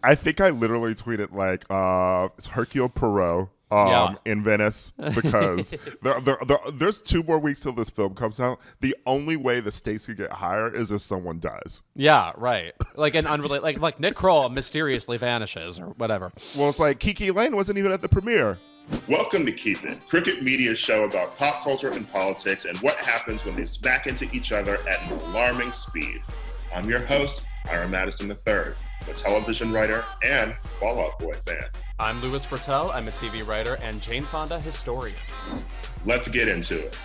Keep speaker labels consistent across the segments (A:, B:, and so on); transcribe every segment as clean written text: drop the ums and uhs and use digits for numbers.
A: I think I literally tweeted like it's Hercule Poirot in Venice because there's 2 more weeks till this film comes out. The only way the stakes could get higher is if someone dies.
B: Yeah, right. Like an unrelated, like Nick Kroll mysteriously vanishes or whatever.
A: Well, it's like Kiki Lane wasn't even at the premiere.
C: Welcome to Keep It, Cricket Media's show about pop culture and politics and what happens when they smack into each other at an alarming speed. I'm your host, Ira Madison III, a television writer and Fall Out Boy fan.
B: I'm Louis Fertel. I'm a TV writer and Jane Fonda historian.
C: Let's get into it.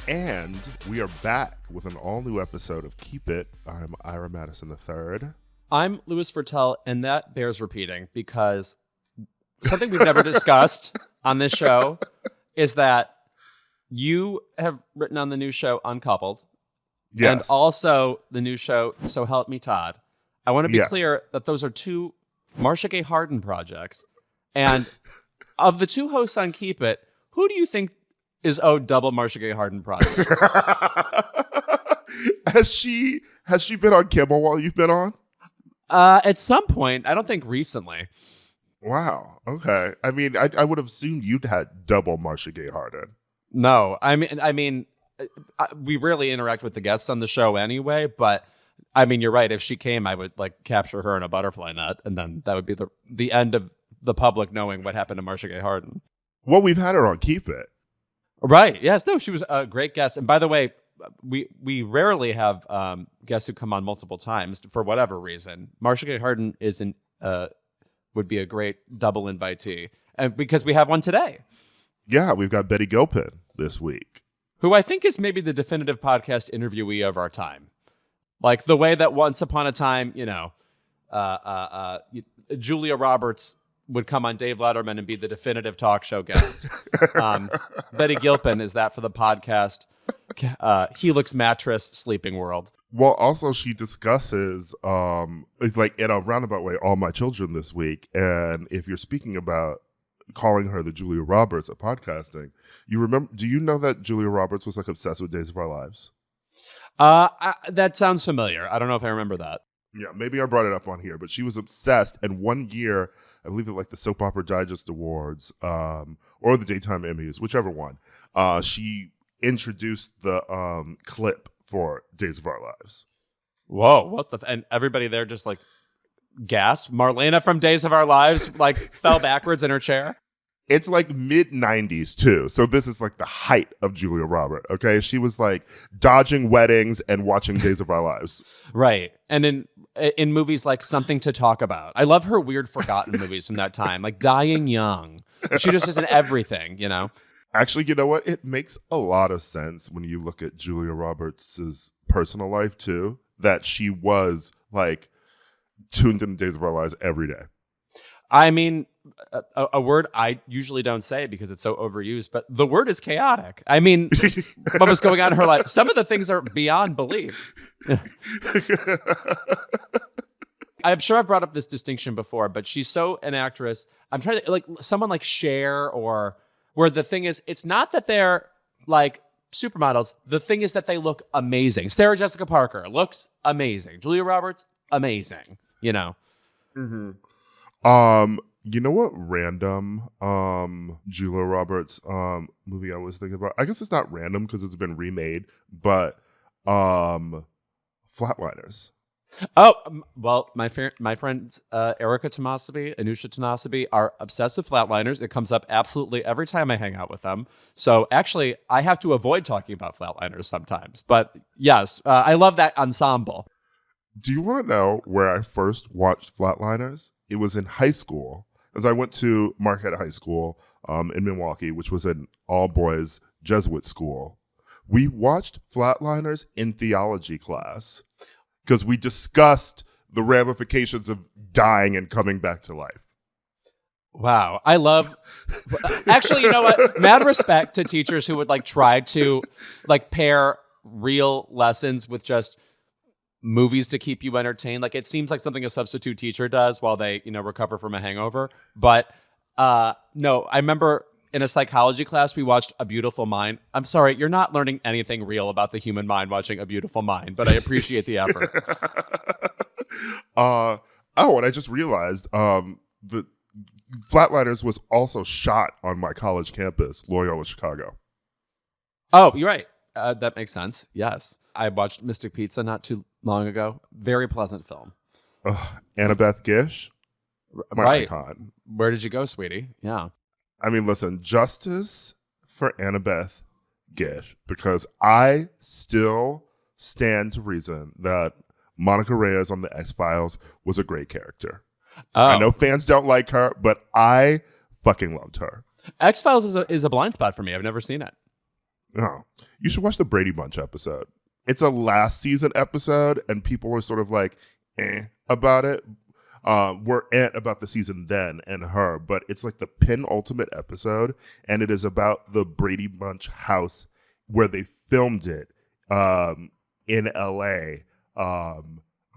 A: And we are back with an all-new episode of Keep It. I'm Ira Madison III.
B: I'm Louis Fertel, and that bears repeating because something we've never discussed on this show is that you have written on the new show Uncoupled.
A: Yes.
B: And also the new show So Help Me Todd. I want to be
A: Yes.
B: clear that those are 2 Marcia Gay Harden projects. And of the 2 hosts on Keep It, who do you think is owed double Marcia Gay Harden projects?
A: Has she been on Kimmel while you've been on?
B: At some point. I don't think recently.
A: Wow. Okay. I mean, I would have assumed you'd had double Marcia Gay Harden.
B: No. I mean, we rarely interact with the guests on the show anyway, but I mean, you're right. If she came, I would like capture her in a butterfly net, and then that would be the end of the public knowing what happened to Marcia Gay Harden.
A: Well, we've had her on Keep It.
B: Right. Yes. No, she was a great guest. And by the way, we rarely have guests who come on multiple times for whatever reason. Marcia Gay Harden would be a great double invitee, and because we have one today.
A: Yeah, we've got Betty Gilpin this week,
B: who I think is maybe the definitive podcast interviewee of our time. Like the way that once upon a time, Julia Roberts would come on Dave Letterman and be the definitive talk show guest. Betty Gilpin is that for the podcast Helix Mattress Sleeping World.
A: Well, also she discusses, it's like in a roundabout way, All My Children this week. And if you're speaking about calling her the Julia Roberts of podcasting, do you know that Julia Roberts was like obsessed with Days of Our Lives?
B: That sounds familiar. I don't know if I remember that.
A: Yeah, maybe I brought it up on here, but she was obsessed. And one year, I believe it like the Soap Opera Digest Awards, or the Daytime Emmys, whichever one, she introduced the clip for Days of Our Lives.
B: Whoa, what the and everybody there just like gasped. Marlena from Days of Our Lives like fell backwards in her chair.
A: It's like mid-90s too. So this is like the height of Julia Roberts, okay? She was like dodging weddings and watching Days of Our Lives.
B: Right. And in movies like Something to Talk About. I love her weird forgotten movies from that time, like Dying Young. She just is in everything, you know?
A: Actually, you know what? It makes a lot of sense when you look at Julia Roberts' personal life too, that she was like tuned in Days of Our Lives every day.
B: I mean, a word I usually don't say because it's so overused, but the word is chaotic. I mean, what was going on in her life? Some of the things are beyond belief. I'm sure I've brought up this distinction before, but she's so an actress. I'm trying to like someone like Cher, or where the thing is, it's not that they're like supermodels. The thing is that they look amazing. Sarah Jessica Parker looks amazing. Julia Roberts, amazing. You know.
A: Mm-hmm. You know what random Julia Roberts movie I was thinking about? I guess it's not random because it's been remade, but Flatliners.
B: Oh, well, my friends Erica Tomasabi, Anusha Tomasabi are obsessed with Flatliners. It comes up absolutely every time I hang out with them. So actually, I have to avoid talking about Flatliners sometimes. But yes, I love that ensemble.
A: Do you want to know where I first watched Flatliners? It was in high school, as I went to Marquette High School in Milwaukee, which was an all-boys Jesuit school. We watched Flatliners in theology class because we discussed the ramifications of dying and coming back to life.
B: Wow. I love, actually, you know what? Mad respect to teachers who would like try to like pair real lessons with just movies to keep you entertained. Like it seems like something a substitute teacher does while they, recover from a hangover. But no, I remember in a psychology class, we watched A Beautiful Mind. I'm sorry, you're not learning anything real about the human mind watching A Beautiful Mind, but I appreciate the effort.
A: And I just realized the Flatliners was also shot on my college campus, Loyola Chicago.
B: Oh, you're right. That makes sense. Yes. I watched Mystic Pizza not too long ago. Very pleasant film.
A: Annabeth Gish, my
B: Right.
A: icon.
B: Where did you go, sweetie? Yeah.
A: I mean, listen, justice for Annabeth Gish, because I still stand to reason that Monica Reyes on The X-Files was a great character.
B: Oh.
A: I know fans don't like her, but I fucking loved her.
B: X-Files is a blind spot for me. I've never seen it.
A: Oh, you should watch the Brady Bunch episode. It's a last season episode, and people are sort of like, about it. We're about the season then and her, but it's like the penultimate episode, and it is about the Brady Bunch house where they filmed it in LA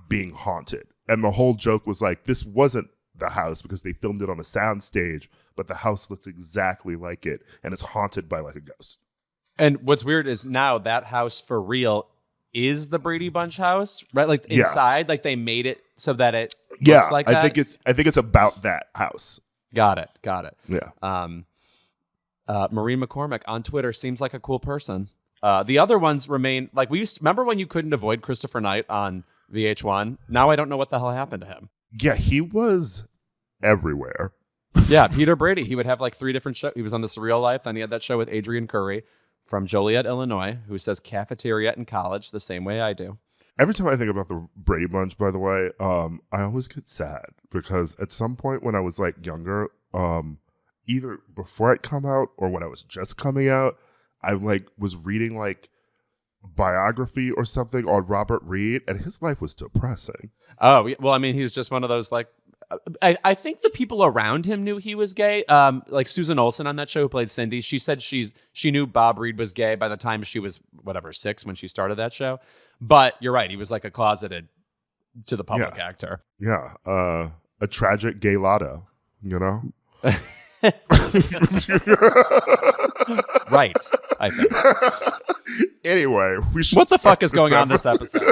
A: being haunted. And the whole joke was like, this wasn't the house because they filmed it on a sound stage, but the house looks exactly like it, and it's haunted by like a ghost.
B: And what's weird is now that house for real is the Brady Bunch house, right? Like inside, like they made it so that it looks like that.
A: I think it's about that house.
B: Got it.
A: Yeah.
B: Maureen McCormick on Twitter seems like a cool person. The other ones remain like remember when you couldn't avoid Christopher Knight on VH1? Now I don't know what the hell happened to him.
A: Yeah, he was everywhere.
B: Yeah, Peter Brady. He would have like 3 different shows. He was on The Surreal Life. Then he had that show with Adrian Curry from Joliet, Illinois, who says cafeteria in college the same way I do.
A: Every time I think about the Brady Bunch, by the way, I always get sad because at some point when I was like younger, either before it come out or when I was just coming out, I like was reading like biography or something on Robert Reed, and his life was depressing.
B: Oh, well, I mean, he's just one of those like, I think the people around him knew he was gay. Like Susan Olsen on that show who played Cindy, she said she knew Bob Reed was gay by the time she was 6 when she started that show. But you're right, he was like a closeted to the public actor.
A: Yeah, a tragic gay lotto, you know.
B: Right, I think.
A: Anyway, we should.
B: What the fuck is going on this episode?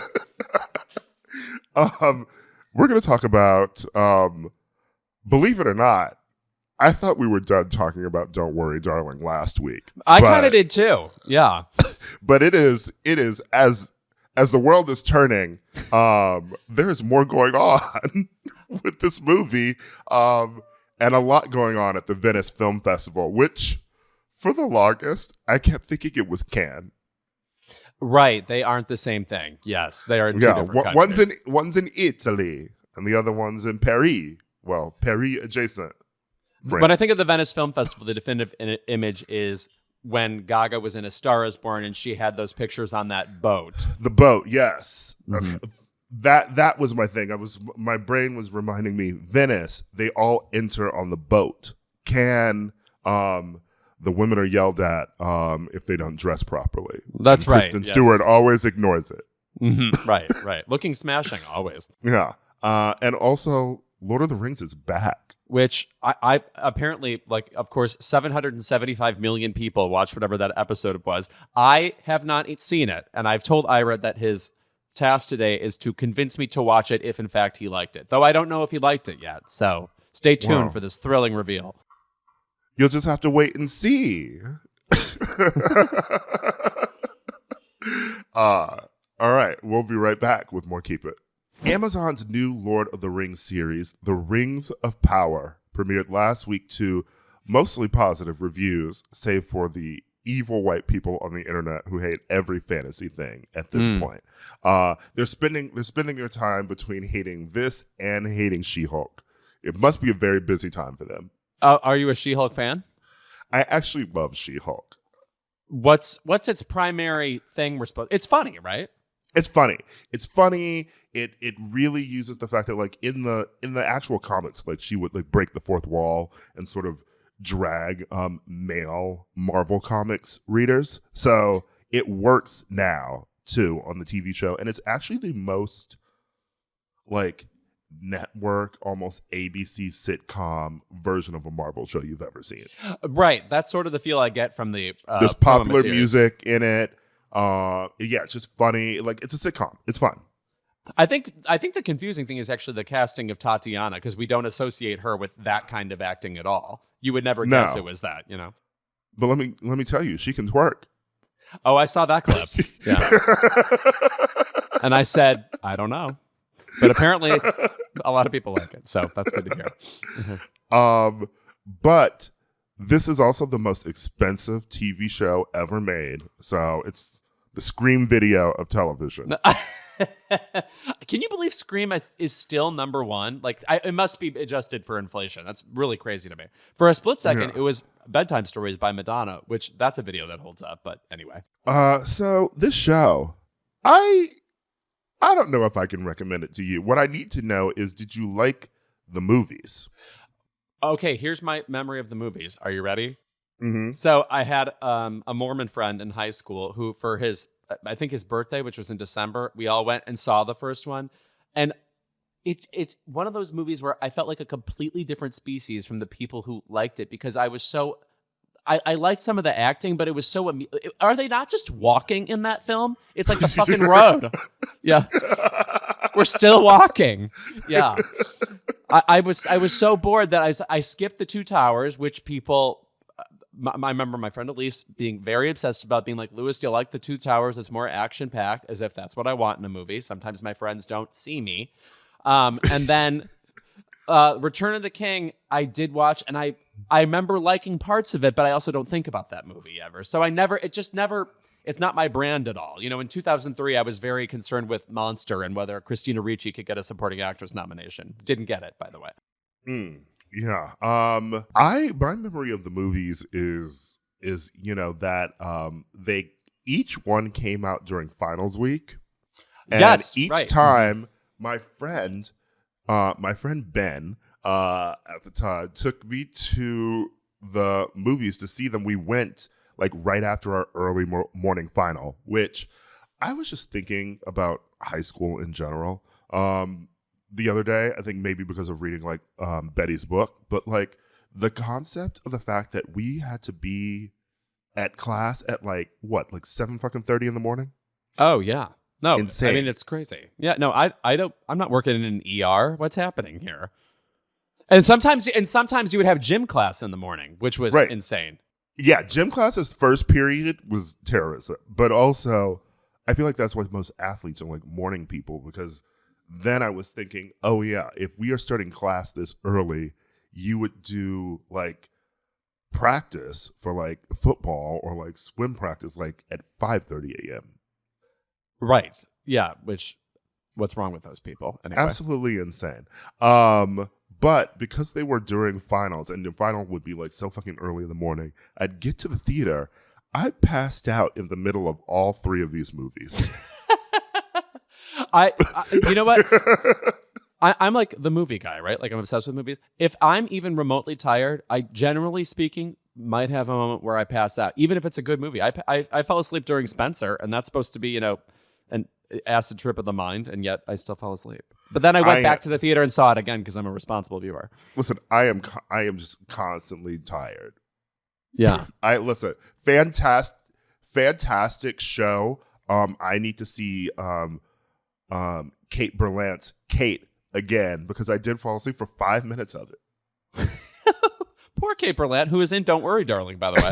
A: We're going to talk about, believe it or not, I thought we were done talking about Don't Worry, Darling last week.
B: I kind of did too. Yeah.
A: But it is as the world is turning, there is more going on with this movie, and a lot going on at the Venice Film Festival, which for the longest, I kept thinking it was Cannes.
B: Right, they aren't the same thing. Yes, they are in two different countries.
A: One's in Italy, and the other one's in Paris. Well, Paris adjacent. France.
B: When I think of the Venice Film Festival, the definitive image is when Gaga was in A Star Is Born, and she had those pictures on that boat.
A: The boat, yes.
B: Mm-hmm.
A: That was my thing. My brain was reminding me, Venice, they all enter on the boat. Cannes, the women are yelled at if they don't dress properly.
B: That's
A: and
B: right.
A: Kristen Stewart always ignores it.
B: Mm-hmm. Right. Looking smashing always.
A: Yeah. And also, Lord of the Rings is back.
B: Which I apparently, like, of course, 775 million people watched whatever that episode was. I have not seen it. And I've told Ira that his task today is to convince me to watch it if, in fact, he liked it. Though I don't know if he liked it yet. So stay tuned for this thrilling reveal.
A: You'll just have to wait and see. All right. We'll be right back with more Keep It. Amazon's new Lord of the Rings series, The Rings of Power, premiered last week to mostly positive reviews, save for the evil white people on the internet who hate every fantasy thing at this point. They're spending their time between hating this and hating She-Hulk. It must be a very busy time for them.
B: Are you a She-Hulk fan?
A: I actually love She-Hulk.
B: What's its primary thing we're supposed? It's funny, right?
A: It's funny. It really uses the fact that like in the actual comics, like she would like break the fourth wall and sort of drag male Marvel Comics readers. So it works now too on the TV show, and it's actually the most like network, almost ABC sitcom version of a Marvel show you've ever seen.
B: Right. That's sort of the feel I get from the
A: there's popular music in it. Yeah, it's just funny. Like it's a sitcom. It's fun.
B: I think the confusing thing is actually the casting of Tatiana, because we don't associate her with that kind of acting at all. You would never guess it was that, you know.
A: But let me tell you, she can twerk.
B: Oh, I saw that clip. Yeah. And I said, I don't know. But apparently a lot of people like it, so that's good to hear.
A: But this is also the most expensive TV show ever made. So it's the Scream video of television.
B: Can you believe Scream is still number one? Like, it must be adjusted for inflation. That's really crazy to me. For a split second, It was Bedtime Stories by Madonna, which that's a video that holds up. But anyway.
A: So this show, I don't know if I can recommend it to you. What I need to know is, did you like the movies?
B: Okay, here's my memory of the movies. Are you ready?
A: Mm-hmm.
B: So I had a Mormon friend in high school who, for his birthday, which was in December, we all went and saw the first one. And it's one of those movies where I felt like a completely different species from the people who liked it, because I was so... I liked some of the acting, but it was so... Are they not just walking in that film? It's like the fucking road. Yeah. We're still walking. Yeah. I was so bored that I skipped the Two Towers, which people... I remember my friend Elise being very obsessed about, being like, Louis, do you like the Two Towers? It's more action-packed, as if that's what I want in a movie. Sometimes my friends don't see me. And then Return of the King, I did watch, and I remember liking parts of it, but I also don't think about that movie ever. So it's not my brand at all. You know, in 2003, I was very concerned with Monster and whether Christina Ricci could get a supporting actress nomination. Didn't get it, by the way.
A: Yeah. My memory of the movies is that they each one came out during finals week. And each time my friend Ben at the time took me to the movies to see them. We went like right after our early morning final, which I was just thinking about high school in general. The other day, I think maybe because of reading like Betty's book, but like the concept of the fact that we had to be at class at like 7:30 in the morning.
B: Oh yeah, no,
A: insane.
B: I mean, it's crazy. Yeah, no, I'm not working in an ER. What's happening here? And sometimes you would have gym class in the morning, which was insane.
A: Yeah, gym class's first period was terrorism, but also I feel like that's why most athletes are like morning people, because then I was thinking, oh yeah, if we are starting class this early, you would do like practice for like football or like swim practice like at 5:30 a.m.
B: Right. Yeah. What's wrong with those people? Anyway.
A: Absolutely insane. But because they were during finals, and the final would be like so fucking early in the morning, I'd get to the theater. I passed out in the middle of all three of these movies.
B: I you know what? I'm like the movie guy, right? Like, I'm obsessed with movies. If I'm even remotely tired, I generally speaking might have a moment where I pass out, even if it's a good movie. I fell asleep during Spencer, and that's supposed to be, an acid trip of the mind, and yet I still fell asleep. But then I went back to the theater and saw it again because I'm a responsible viewer.
A: Listen, I am just constantly tired.
B: Yeah.
A: Fantastic show. I need to see Kate Berlant's Kate again, because I did fall asleep for 5 minutes of it.
B: Poor Kate Berlant, who is in Don't Worry, Darling, by the
A: way.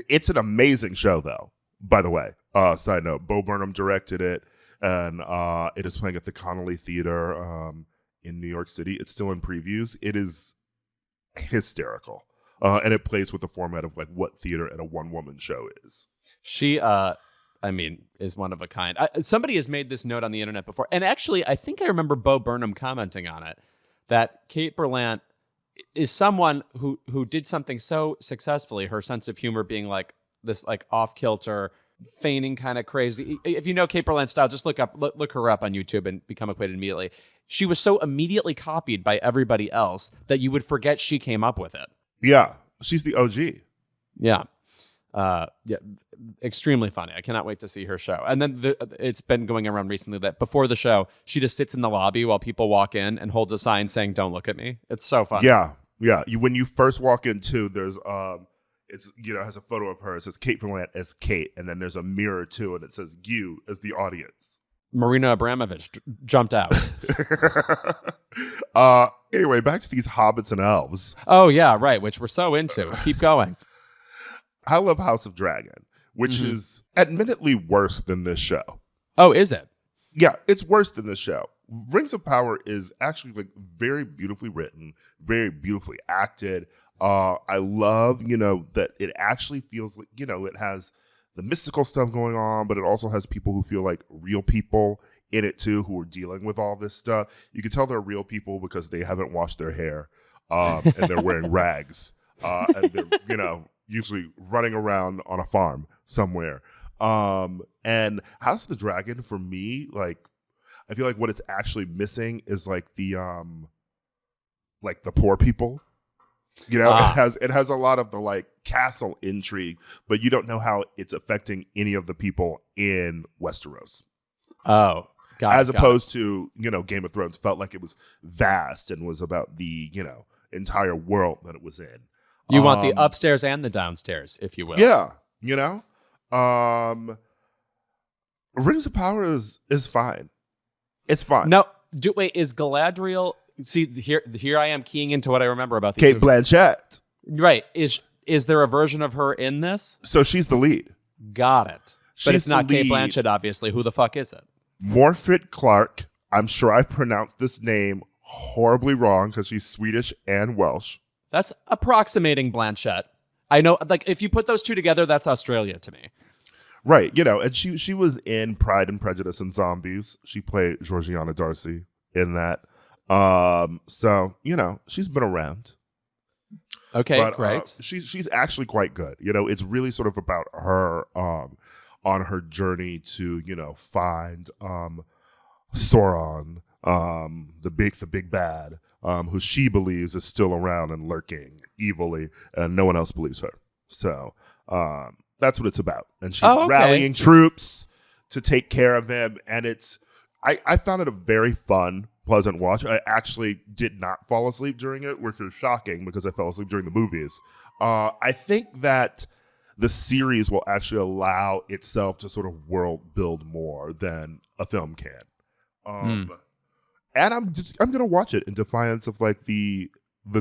A: It's an amazing show, though, by the way. Side note, Bo Burnham directed it, and it is playing at the Connolly Theater in New York City. It's still in previews. It is hysterical. And it plays with the format of like what theater and a one-woman show is. She,
B: is one of a kind. Somebody has made this note on the internet before, and actually, I think I remember Bo Burnham commenting on it, that Kate Berlant is someone who did something so successfully, her sense of humor being like this like off-kilter, feigning kind of crazy. If you know Kate Berlant's style, just look her up on YouTube and become acquainted immediately. She was so immediately copied by everybody else that you would forget she came up with it.
A: Yeah, she's the OG.
B: Yeah. Extremely funny. I cannot wait to see her show. And then it's been going around recently that before the show, she just sits in the lobby while people walk in and holds a sign saying, "Don't look at me." It's so funny.
A: Yeah. When you first walk in too, there's it's, has a photo of her. It says Kate Blanchett as Kate, and then there's a mirror too, and it says you as the audience.
B: Marina Abramovich jumped out.
A: Anyway, back to these hobbits and elves.
B: Oh yeah, right. Which we're so into. Keep going.
A: I love House of Dragon, which is admittedly worse than this show.
B: Oh, is it?
A: Yeah, it's worse than this show. Rings of Power is actually like very beautifully written, very beautifully acted. I love, that it actually feels like, it has the mystical stuff going on, but it also has people who feel like real people in it too, who are dealing with all this stuff. You can tell they're real people because they haven't washed their hair, and they're wearing rags, and they're, usually running around on a farm somewhere. And House of the Dragon, for me, like, I feel like what it's actually missing is like the poor people. It has a lot of the like castle intrigue, but you don't know how it's affecting any of the people in Westeros.
B: Oh,
A: as opposed to, Game of Thrones felt like it was vast and was about the, entire world that it was in.
B: You want the upstairs and the downstairs, if you will.
A: Yeah, Rings of Power is fine. It's fine.
B: No, wait, is Galadriel? See, here I am keying into what I remember about these
A: Kate
B: movies.
A: Blanchett.
B: Right. Is there a version of her in this?
A: So she's the lead.
B: Got it. But it's not Kate
A: lead.
B: Blanchett, obviously. Who the fuck is it?
A: Morfydd Clark. I'm sure I've pronounced this name horribly wrong because she's Swedish and Welsh.
B: That's approximating Blanchett. I know, like, if you put those two together, that's Australia to me.
A: Right. And she was in Pride and Prejudice and Zombies. She played Georgiana Darcy in that. So, she's been around.
B: Okay,
A: but,
B: great.
A: She's actually quite good. It's really sort of about her on her journey to, find Sauron, the big bad, who she believes is still around and lurking evilly, and no one else believes her. So that's what it's about. And she's rallying troops to take care of him. And I found it a very fun, pleasant watch. I actually did not fall asleep during it, which is shocking because I fell asleep during the movies. I think that the series will actually allow itself to sort of world build more than a film can. And I'm going to watch it in defiance of like the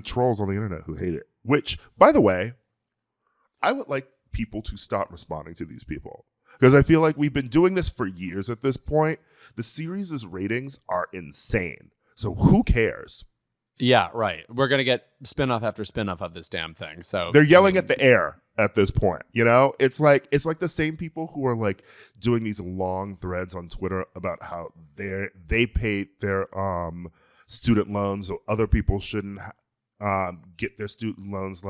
A: trolls on the internet who hate it, which, by the way, I would like people to stop responding to these people because I feel like we've been doing this for years at this point. The series' ratings are insane. So who cares?
B: Yeah, right. We're going to get spinoff after spinoff of this damn thing. So
A: they're yelling at the air at this point. It's like the same people who are like doing these long threads on Twitter about how they paid their student loans, so other people shouldn't get their student loans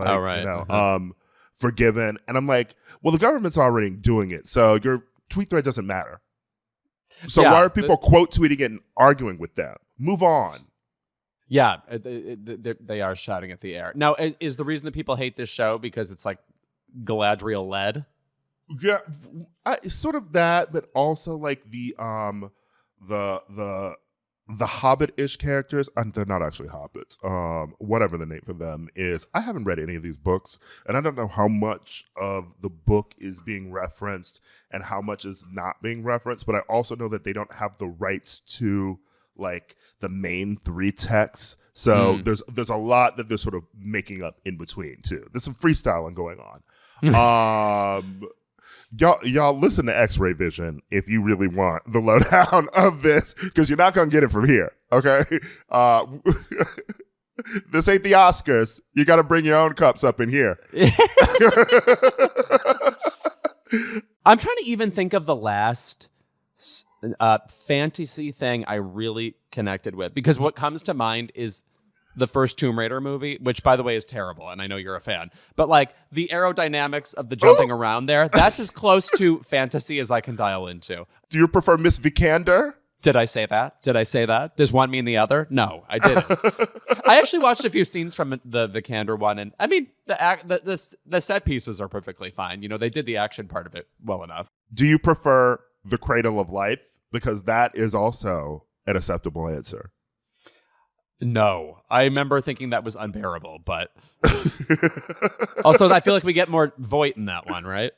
A: forgiven. And I'm like, well, the government's already doing it, so your tweet thread doesn't matter. So why are people quote tweeting it and arguing with them? Move on.
B: Yeah, they are shouting at the air. Now, is the reason that people hate this show because it's like Galadriel led?
A: Yeah, sort of that, but also like the Hobbit-ish characters. They're not actually hobbits. Whatever the name for them is. I haven't read any of these books, and I don't know how much of the book is being referenced and how much is not being referenced. But I also know that they don't have the rights to like the main three texts. So there's a lot that they're sort of making up in between too. There's some freestyling going on. Y'all listen to X-Ray Vision if you really want the lowdown of this, because you're not gonna get it from here. Okay. This ain't the Oscars. You got to bring your own cups up in here.
B: I'm trying to even think of the last fantasy thing I really connected with, because what comes to mind is the first Tomb Raider movie, which by the way is terrible, and I know you're a fan, but like the aerodynamics of the jumping around there, that's as close to fantasy as I can dial into.
A: Do you prefer Miss Vikander?
B: Did I say that? Does one mean the other? No, I didn't. I actually watched a few scenes from the Vikander one, and I mean the set pieces are perfectly fine. They did the action part of it well enough.
A: Do you prefer The Cradle of Life? Because that is also an acceptable answer.
B: No, I remember thinking that was unbearable, but also I feel like we get more Voight in that one, right?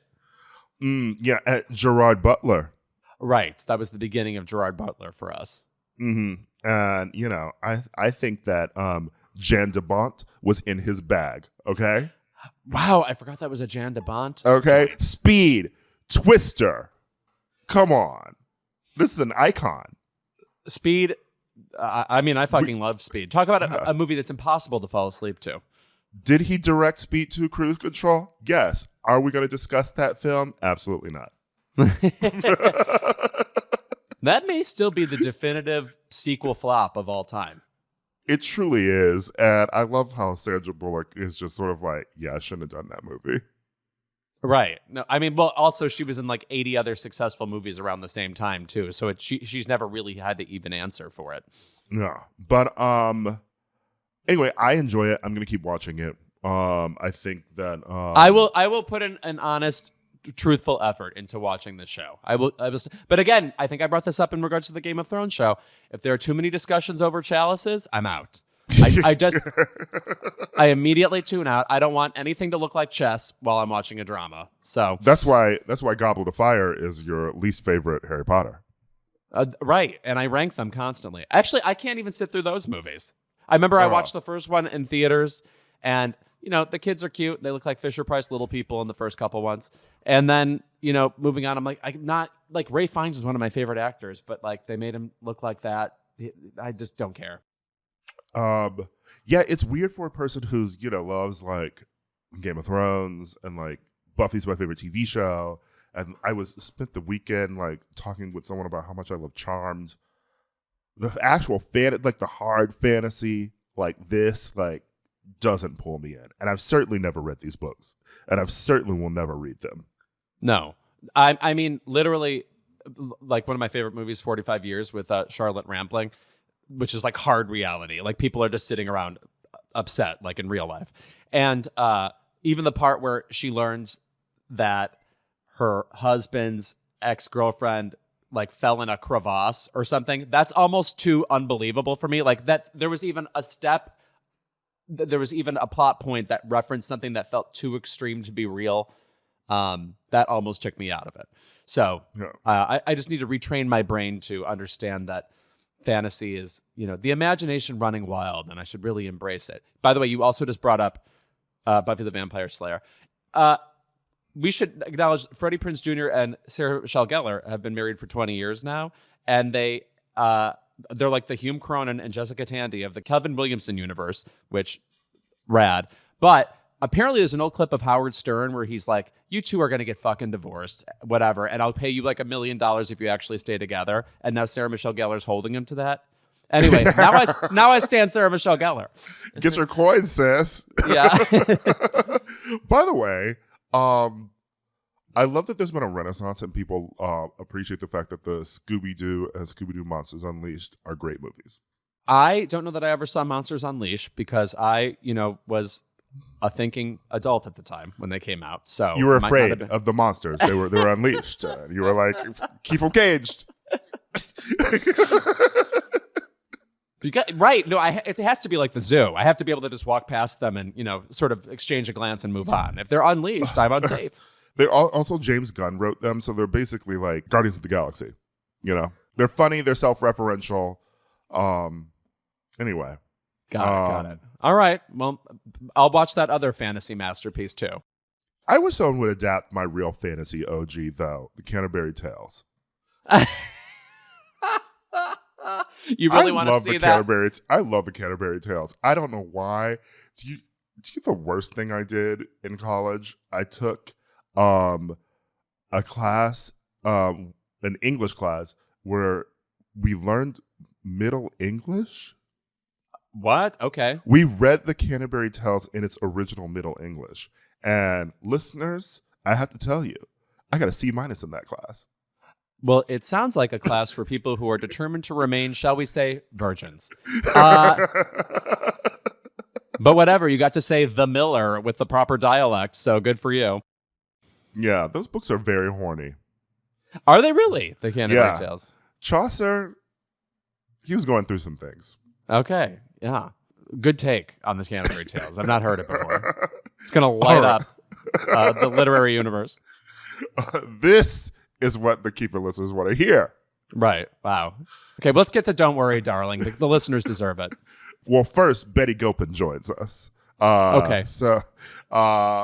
A: Yeah, at Gerard Butler.
B: Right. That was the beginning of Gerard Butler for us.
A: And I think that Jan de Bont was in his bag. Okay.
B: Wow, I forgot that was a Jan de Bont.
A: Okay. Speed, Twister. Come on, this is an icon.
B: Speed. I fucking love Speed. Talk about a movie that's impossible to fall asleep to.
A: Did he direct Speed to Cruise Control? Yes. Are we going to discuss that film? Absolutely not.
B: That may still be the definitive sequel flop of all time.
A: It truly is. And I love how Sandra Bullock is just sort of like, yeah, I shouldn't have done that movie.
B: Right. No, I mean, well, also she was in like 80 other successful movies around the same time too. So she's never really had to even answer for it.
A: Yeah. But anyway, I enjoy it. I'm going to keep watching it. I think that
B: I will put in an honest, truthful effort into watching this show. But again, I think I brought this up in regards to the Game of Thrones show. If there are too many discussions over chalices, I'm out. I immediately tune out. I don't want anything to look like chess while I'm watching a drama. So
A: that's why Goblet of Fire is your least favorite Harry Potter.
B: Right, and I rank them constantly. Actually, I can't even sit through those movies. I remember I watched the first one in theaters, and the kids are cute. They look like Fisher-Price little people in the first couple ones. And then, moving on, I'm like, Ray Fiennes is one of my favorite actors, but like they made him look like that. I just don't care.
A: Yeah, it's weird for a person who's, loves like Game of Thrones and like Buffy's my favorite TV show. And I spent the weekend like talking with someone about how much I love Charmed. The actual like the hard fantasy like this, like doesn't pull me in. And I've certainly never read these books, and I've certainly will never read them.
B: No, I mean, literally, like one of my favorite movies, 45 Years with Charlotte Rampling, which is like hard reality. Like people are just sitting around upset, like in real life. And even the part where she learns that her husband's ex-girlfriend like fell in a crevasse or something, that's almost too unbelievable for me. Like that there was even a plot point that referenced something that felt too extreme to be real. That almost took me out of it. So I just need to retrain my brain to understand that fantasy is, the imagination running wild, and I should really embrace it. By the way, you also just brought up Buffy the Vampire Slayer. We should acknowledge Freddie Prinze Jr. and Sarah Michelle Gellar have been married for 20 years now, and they're like the Hume Cronin and Jessica Tandy of the Kelvin Williamson universe, which rad. But apparently there's an old clip of Howard Stern where he's like, you two are going to get fucking divorced, whatever, and I'll pay you like $1 million if you actually stay together. And now Sarah Michelle Gellar's holding him to that. Anyway, now I stand Sarah Michelle Gellar.
A: Get your coins, sis.
B: Yeah.
A: By the way, I love that there's been a renaissance and people appreciate the fact that the Scooby-Doo and Scooby-Doo Monsters Unleashed are great movies.
B: I don't know that I ever saw Monsters Unleashed because I, was a thinking adult at the time when they came out. So
A: you were afraid of the monsters. They were unleashed. You were like, keep them caged.
B: Right. No, it has to be like the zoo. I have to be able to just walk past them and, sort of exchange a glance and move on. If they're unleashed, I'm unsafe.
A: Also James Gunn wrote them, so they're basically like Guardians of the Galaxy. They're funny, they're self-referential. Anyway.
B: Got it. All right. Well, I'll watch that other fantasy masterpiece too.
A: I wish someone would adapt my real fantasy OG, though, the Canterbury Tales.
B: You really want to see that?
A: I love the Canterbury Tales. I don't know why. Do you the worst thing I did in college? I took a class, an English class, where we learned Middle English.
B: What? Okay.
A: We read the Canterbury Tales in its original Middle English. And listeners, I have to tell you, I got a C- in that class.
B: Well, it sounds like a class for people who are determined to remain, shall we say, virgins. But whatever, you got to say the Miller with the proper dialect, so good for you.
A: Yeah, those books are very horny.
B: Are they really? The Canterbury Tales?
A: Chaucer, he was going through some things.
B: Okay. Yeah. Good take on the Canterbury Tales. I've not heard it before. It's going to light up the literary universe.
A: This is what the Keep It listeners want to hear.
B: Right. Wow. Okay, well, let's get to Don't Worry, Darling. The listeners deserve it.
A: Well, first, Betty Gilpin joins us.
B: Okay.
A: So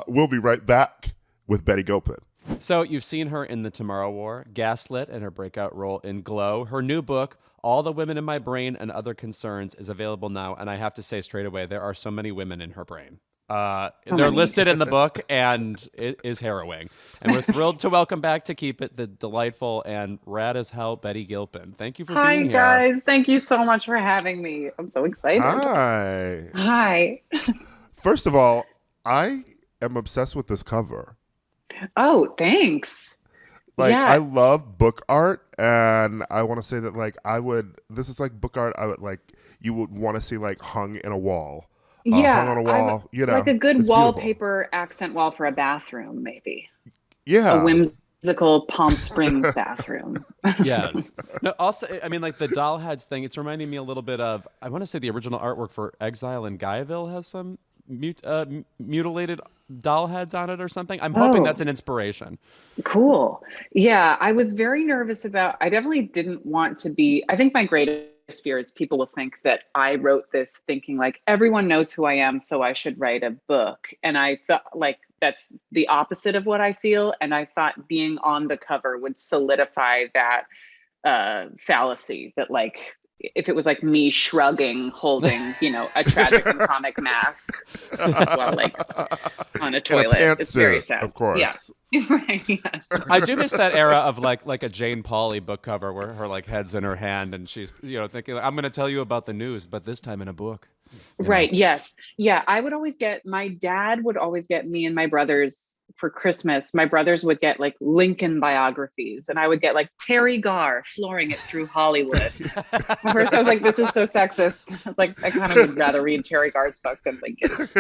A: we'll be right back with Betty Gilpin.
B: So you've seen her in The Tomorrow War, Gaslit, and her breakout role in Glow. Her new book, All the Women in My Brain and Other Concerns, is available now. And I have to say straight away, there are so many women in her brain. They're listed in the book, and it is harrowing. And we're thrilled to welcome back to Keep It the delightful and rad as hell Betty Gilpin. Thank you for being here.
D: Hi, guys. Thank you so much for having me. I'm so excited. Hi.
A: First of all, I am obsessed with this cover.
D: Oh, thanks.
A: I love book art, and I want to say that this is like book art you would want to see hung in a wall. Hung on a wall,
D: like a good wallpaper accent wall for a bathroom, maybe.
A: Yeah.
D: A whimsical Palm Springs bathroom.
B: Yes. No, also, I mean, the doll heads thing, it's reminding me a little bit of, I want to say the original artwork for Exile in Guyville has some mutilated doll heads on it or something. I'm hoping that's an inspiration.
D: Cool. Yeah, I was very nervous I definitely didn't want to be, I think my greatest fear is people will think that I wrote this thinking everyone knows who I am, so I should write a book. And I thought that's the opposite of what I feel. And I thought being on the cover would solidify that fallacy that if it was me shrugging, holding, a tragic and comic mask while on a toilet. It's very sad.
A: Of course.
D: Yeah. Right, yes.
B: I do miss that era of like a Jane Pauley book cover where her head's in her hand and she's thinking I'm going to tell you about the news, but this time in a book.
D: Right. Yes. Yeah. My dad would always get me and my brothers for Christmas. My brothers would get Lincoln biographies, and I would get Terry Garr flooring it through Hollywood. At first I was this is so sexist. I was I kind of would rather read Terry Garr's book than Lincoln's.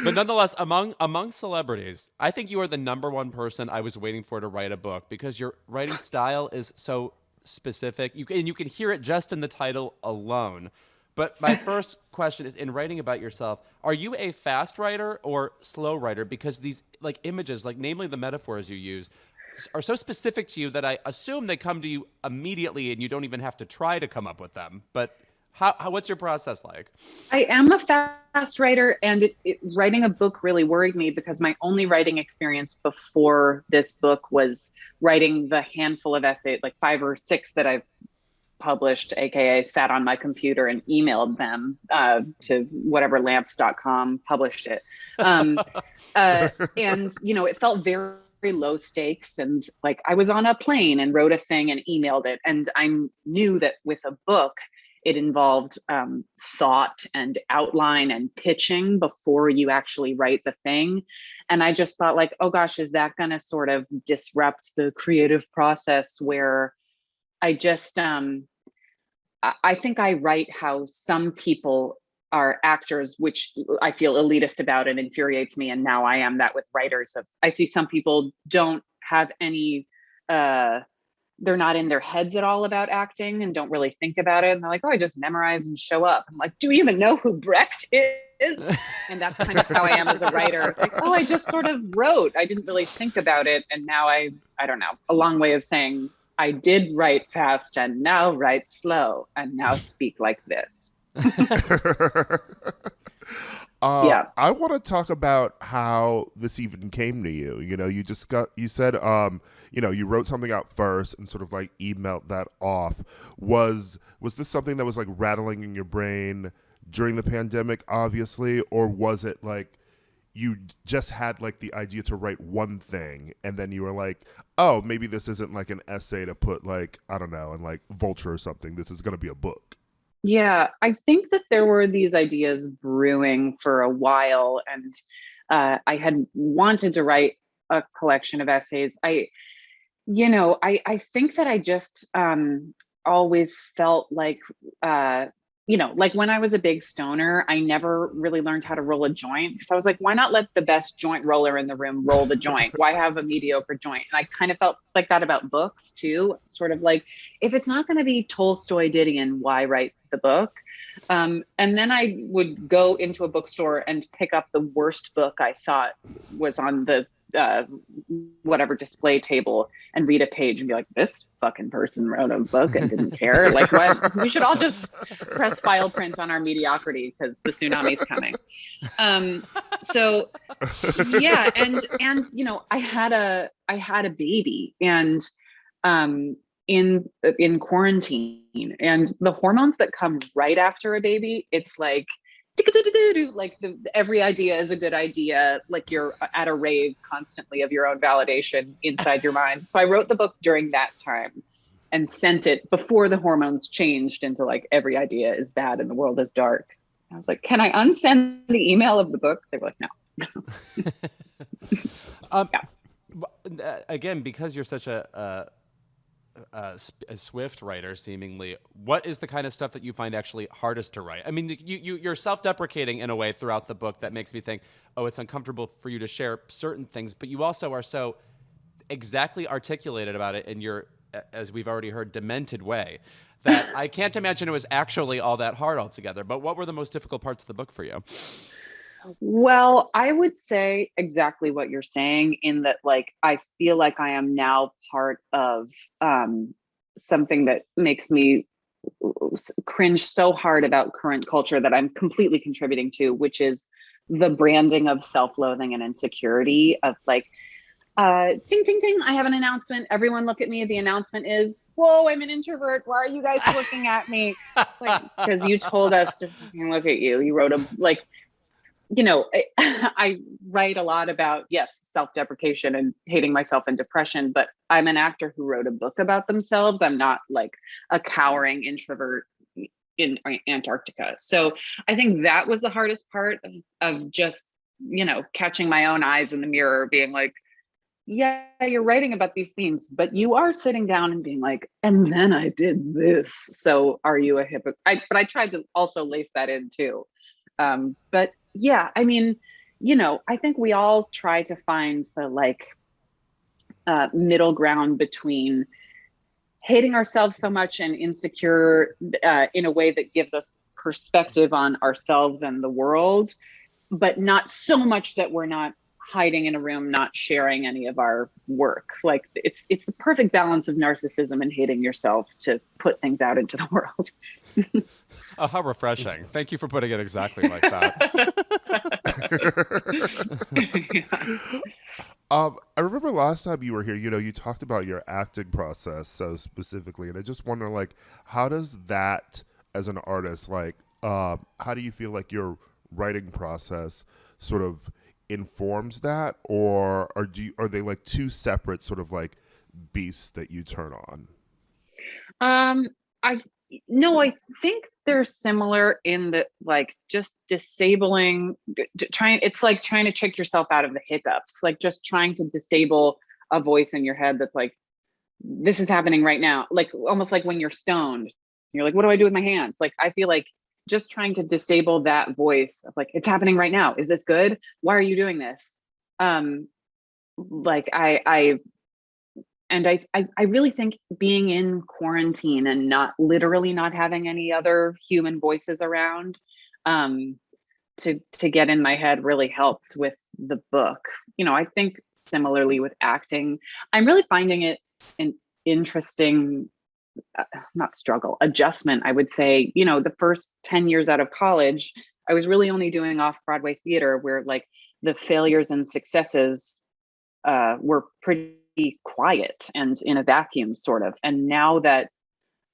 B: But nonetheless, among celebrities, I think you are the number one person I was waiting for to write a book, because your writing style is so specific. You can hear it just in the title alone. But my first question is, in writing about yourself, are you a fast writer or slow writer? Because these images, namely the metaphors you use, are so specific to you that I assume they come to you immediately and you don't even have to try to come up with them. But what's your process like?
D: I am a fast writer, and writing a book really worried me because my only writing experience before this book was writing the handful of essays, 5 or 6 that I've published, aka sat on my computer and emailed them to whateverlamps.com published it. And it felt very, very low stakes, and I was on a plane and wrote a thing and emailed it, and I knew that with a book it involved thought and outline and pitching before you actually write the thing. And I just thought oh gosh, is that going to sort of disrupt the creative process where I just, I think I write how some people are actors, which I feel elitist about and infuriates me. And now I am that with writers. I see some people don't have any, they're not in their heads at all about acting and don't really think about it. And they're I just memorize and show up. I'm do you even know who Brecht is? And that's kind of how I am as a writer. It's I just sort of wrote. I didn't really think about it. And now I don't know, a long way of saying I did write fast and now write slow and now speak like this.
A: Yeah. I want to talk about how this even came to you. You said, you wrote something out first and sort of emailed that off. Was this something that was rattling in your brain during the pandemic, obviously, or was it you just had the idea to write one thing and then you were oh, maybe this isn't an essay to put I don't know, in Vulture or something. This is going to be a book.
D: Yeah, I think that there were these ideas brewing for a while, and I had wanted to write a collection of essays. I think that I just always felt when I was a big stoner, I never really learned how to roll a joint, because I was why not let the best joint roller in the room roll the joint? Why have a mediocre joint? And I kind of felt that about books too. Sort of if it's not going to be Tolstoy Didion, why write the book. And then I would go into a bookstore and pick up the worst book I thought was on the whatever display table and read a page and be like, this fucking person wrote a book and didn't care. Like, what? We should all just press file print on our mediocrity because the tsunami's coming. So yeah, and you know, I had a baby, and in quarantine, and the hormones that come right after a baby, it's like every idea is a good idea, like you're at a rave constantly of your own validation inside your mind. So I wrote the book during that time and sent it before the hormones changed into like every idea is bad and the world is dark. I was like, can I unsend the email of the book? They were like, no.
B: Again, because you're such a swift writer, seemingly, what is the kind of stuff that you find actually hardest to write? I mean, you're self-deprecating in a way throughout the book that makes me think, oh, it's uncomfortable for you to share certain things, but you also are so exactly articulated about it in your, as we've already heard, demented way, that I can't imagine it was actually all that hard altogether. But what were the most difficult parts of the book for you?
D: Well, I would say exactly what you're saying, in that, like, I feel like I am now part of something that makes me cringe so hard about current culture that I'm completely contributing to, which is the branding of self-loathing and insecurity of like, ding, ding, ding, I have an announcement. Everyone look at me. The announcement is, whoa, I'm an introvert. Why are you guys looking at me? Like, because you told us to fucking look at you. You wrote a, like, you know, I write a lot about, yes, self-deprecation and hating myself and depression, but I'm an actor who wrote a book about themselves. I'm not like a cowering introvert in Antarctica. So I think that was the hardest part of just, you know, catching my own eyes in the mirror, being like, yeah, you're writing about these themes, but you are sitting down and being like, and then I did this. So are you a hypocrite? But I tried to also lace that in too. But yeah, I mean, you know, I think we all try to find the like middle ground between hating ourselves so much and insecure in a way that gives us perspective on ourselves and the world, but not so much that we're not hiding in a room, not sharing any of our work. Like it's the perfect balance of narcissism and hating yourself to put things out into the world.
B: Oh, how refreshing. Thank you for putting it exactly like that.
A: I remember last time you were here, you know, you talked about your acting process so specifically, and I just wonder, like, how does that, as an artist, like, how do you feel like your writing process sort of informs that, or are they like two separate sort of like beasts that you turn on?
D: I think they're similar in that, like, just disabling, it's like trying to trick yourself out of the hiccups, like just trying to disable a voice in your head that's like, this is happening right now. Like almost like when you're stoned, you're like, what do I do with my hands? Like, I feel like just trying to disable that voice of like, it's happening right now. Is this good? Why are you doing this? Like I really think being in quarantine and not having any other human voices around to get in my head really helped with the book. You know, I think similarly with acting, I'm really finding it an interesting, not struggle, adjustment, I would say. You know, the first 10 years out of college, I was really only doing off-Broadway theater where like the failures and successes were pretty quiet and in a vacuum sort of. And now that,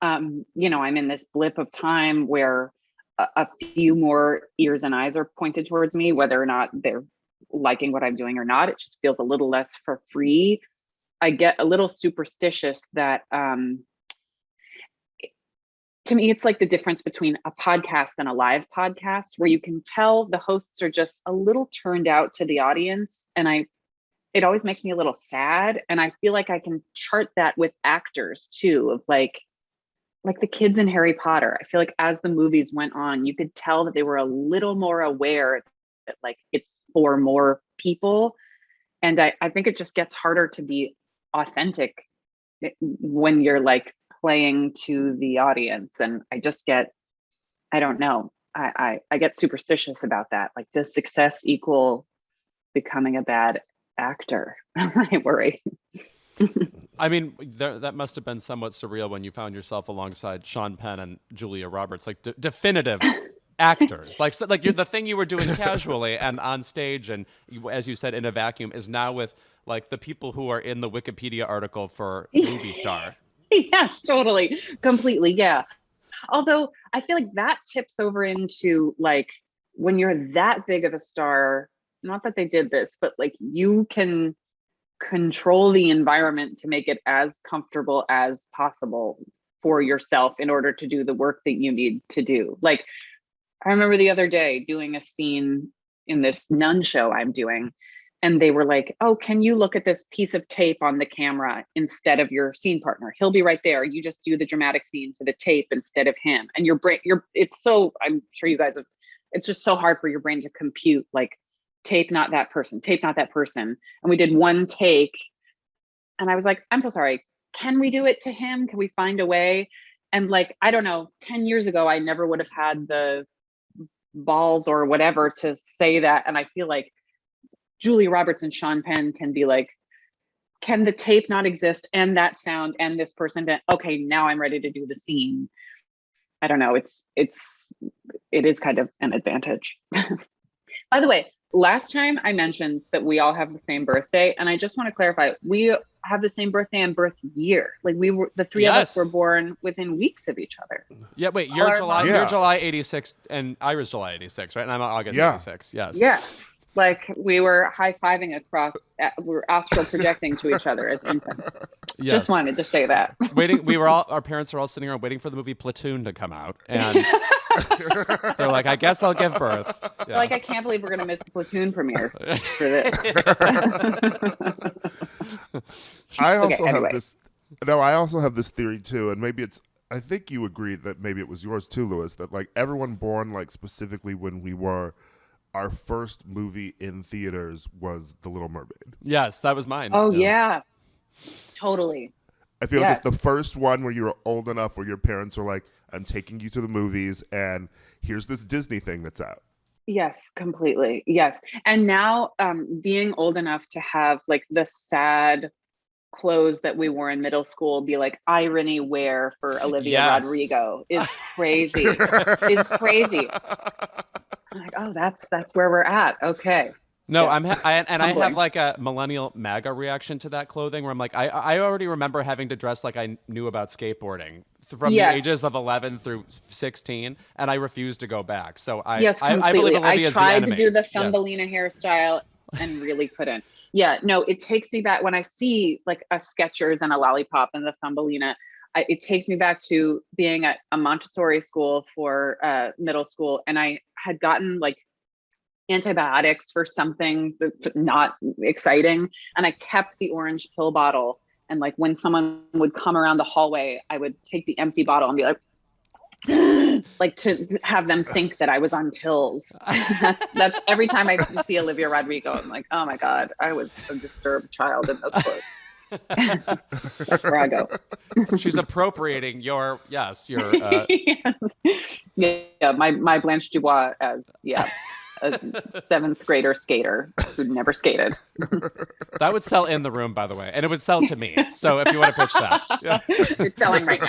D: you know, I'm in this blip of time where a few more ears and eyes are pointed towards me, whether or not they're liking what I'm doing or not, it just feels a little less for free. I get a little superstitious that, to me, it's like the difference between a podcast and a live podcast, where you can tell the hosts are just a little turned out to the audience. And it always makes me a little sad. And I feel like I can chart that with actors too, of like the kids in Harry Potter. I feel like as the movies went on, you could tell that they were a little more aware that like it's for more people. And I think it just gets harder to be authentic when you're like playing to the audience. And I just get I don't know. I get superstitious about that. Like, does success equal becoming a bad actor? I worry.
B: I mean, that must have been somewhat surreal when you found yourself alongside Sean Penn and Julia Roberts, like definitive actors. Like you're the thing you were doing casually and on stage, and as you said, in a vacuum, is now with like the people who are in the Wikipedia article for movie star.
D: Yes, totally, completely, yeah. Although I feel like that tips over into like when you're that big of a star. Not that they did this, but like you can control the environment to make it as comfortable as possible for yourself in order to do the work that you need to do. Like, I remember the other day doing a scene in this nun show I'm doing, and they were like, oh, can you look at this piece of tape on the camera instead of your scene partner? He'll be right there. You just do the dramatic scene to the tape instead of him. And your brain, it's so, I'm sure you guys have, it's just so hard for your brain to compute like, tape, not that person, tape, not that person. And we did one take. And I was like, I'm so sorry. Can we do it to him? Can we find a way? And like, I don't know, 10 years ago, I never would have had the balls or whatever to say that. And I feel like Julia Roberts and Sean Penn can be like, can the tape not exist and that sound and this person? Okay, now I'm ready to do the scene. I don't know. It is kind of an advantage. By the way, last time I mentioned that we all have the same birthday, and I just want to clarify, we have the same birthday and birth year. Like the three of us were born within weeks of each other.
B: Yeah, wait, you're July 86 and Ira's July 86, right? And I'm August 86. Yes.
D: Yes. Like we were high-fiving across, we were astral projecting to each other as infants. Yes. Just wanted to say that.
B: Our parents were all sitting around waiting for the movie Platoon to come out. And they're like, I guess I'll give birth. Yeah.
D: Like, I can't believe we're going to miss the Platoon premiere for this.
A: I also have this theory too, and maybe I think you agree that maybe it was yours too, Louis, that like everyone born like specifically when we were, our first movie in theaters was The Little Mermaid.
B: Yes, that was mine.
D: Oh, yeah. Totally.
A: I feel like it's the first one where you were old enough where your parents were like, I'm taking you to the movies and here's this Disney thing that's out.
D: Yes, completely. Yes. And now being old enough to have like the sad clothes that we wore in middle school be like irony wear for Olivia Rodrigo is crazy. It's crazy. I'm like, oh, that's where we're at. Okay.
B: No, yeah. I have like a millennial MAGA reaction to that clothing where I'm like, I already remember having to dress like I knew about skateboarding from the ages of 11 through 16, and I refused to go back. So I believe Olivia's the enemy.
D: I tried to do the Thumbelina hairstyle and really couldn't. Yeah, no, it takes me back when I see like a Skechers and a lollipop and the Thumbelina. It takes me back to being at a Montessori school for middle school, and I had gotten like antibiotics for something that's not exciting, and I kept the orange pill bottle. And like when someone would come around the hallway, I would take the empty bottle and be like, like to have them think that I was on pills. That's every time I see Olivia Rodrigo, I'm like, oh my God, I was a disturbed child in those clothes. That's where I go.
B: She's appropriating your
D: yes. Yeah, my Blanche Dubois as a 7th grader skater who'd never skated.
B: That would sell in the room, by the way, and it would sell to me. So if you want to pitch that,
D: it's selling right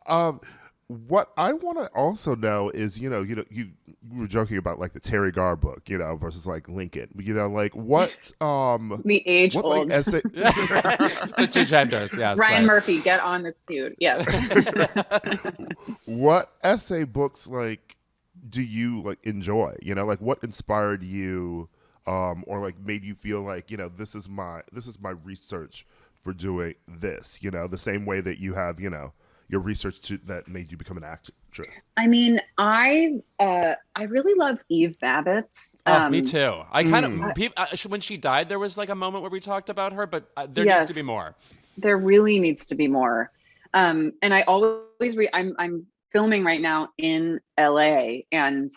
D: now.
A: What I want to also know is, you were joking about like the Terry Garr book, versus like Lincoln, like what
D: the age
A: what,
D: old
A: like, essay
B: the two genders, yes.
D: Ryan Murphy, get on this feud. Yes.
A: What essay books like do you like enjoy? Like what inspired you, or like made you feel like this is my research for doing this. The same way that you have your research that made you become an actress.
D: I mean, I really love Eve Babbitt's.
B: Me too. I kind of when she died, there was like a moment where we talked about her, but there needs to be more.
D: There really needs to be more. And I always I'm filming right now in LA, and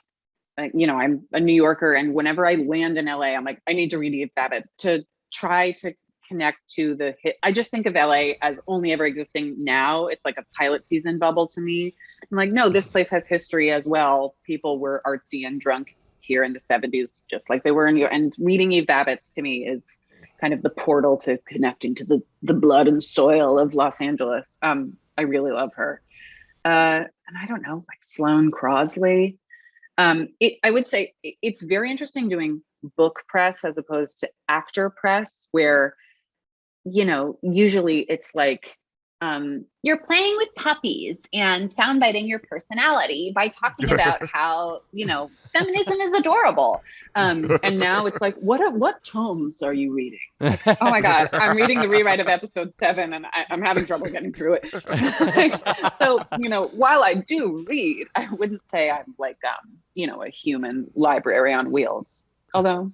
D: I'm a New Yorker, and whenever I land in LA, I'm like, I need to read Eve Babbitt's to try to connect to the hit. I just think of LA as only ever existing now. It's like a pilot season bubble to me. I'm like, no, this place has history as well. People were artsy and drunk here in the 70s, just like they were in New York. And reading Eve Babbitt's to me is kind of the portal to connecting to the blood and soil of Los Angeles. I really love her. And I don't know, like Sloane Crosley. I would say it's very interesting doing book press as opposed to actor press, where, you know, usually it's like, you're playing with puppies and soundbiting your personality by talking about how, you know, feminism is adorable. And now it's like, what tomes are you reading? Like, oh my God, I'm reading the rewrite of episode 7 and I'm having trouble getting through it. So, you know, while I do read, I wouldn't say I'm like, you know, a human library on wheels. Although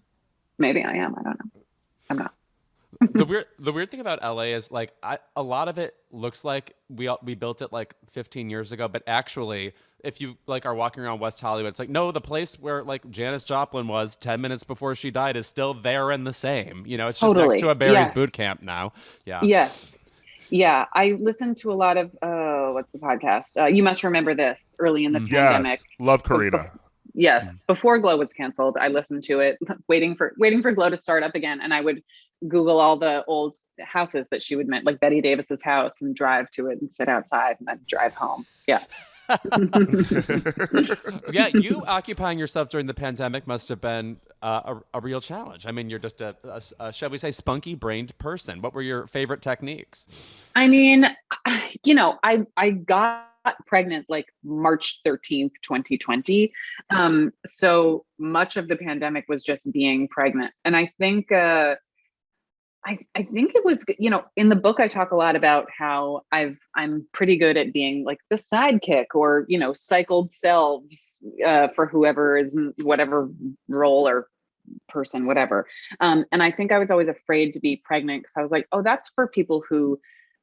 D: maybe I am, I don't know. I'm not.
B: The weird thing about LA is like a lot of it looks like we built it like 15 years ago, but actually, if you like are walking around West Hollywood, it's like, no, the place where like Janis Joplin was 10 minutes before she died is still there and the same. You know, it's just next to a Barry's boot camp now. Yeah.
D: Yes. Yeah. I listened to a lot of what's the podcast? You Must Remember This early in the pandemic.
A: Love Karina.
D: Yes, before Glow was canceled, I listened to it, waiting for Glow to start up again, and I would Google all the old houses that she would meant, like Betty Davis's house, and drive to it and sit outside and then drive home. Yeah.
B: Yeah, you occupying yourself during the pandemic must have been a real challenge. I mean, you're just a shall we say, spunky-brained person. What were your favorite techniques?
D: I mean, you know, I got pregnant like March 13th, 2020. So much of the pandemic was just being pregnant. And I think I think it was, you know, in the book I talk a lot about how I'm pretty good at being like the sidekick or, you know, cycled selves for whoever is in whatever role or person, whatever. And I think I was always afraid to be pregnant because I was like, oh, that's for people who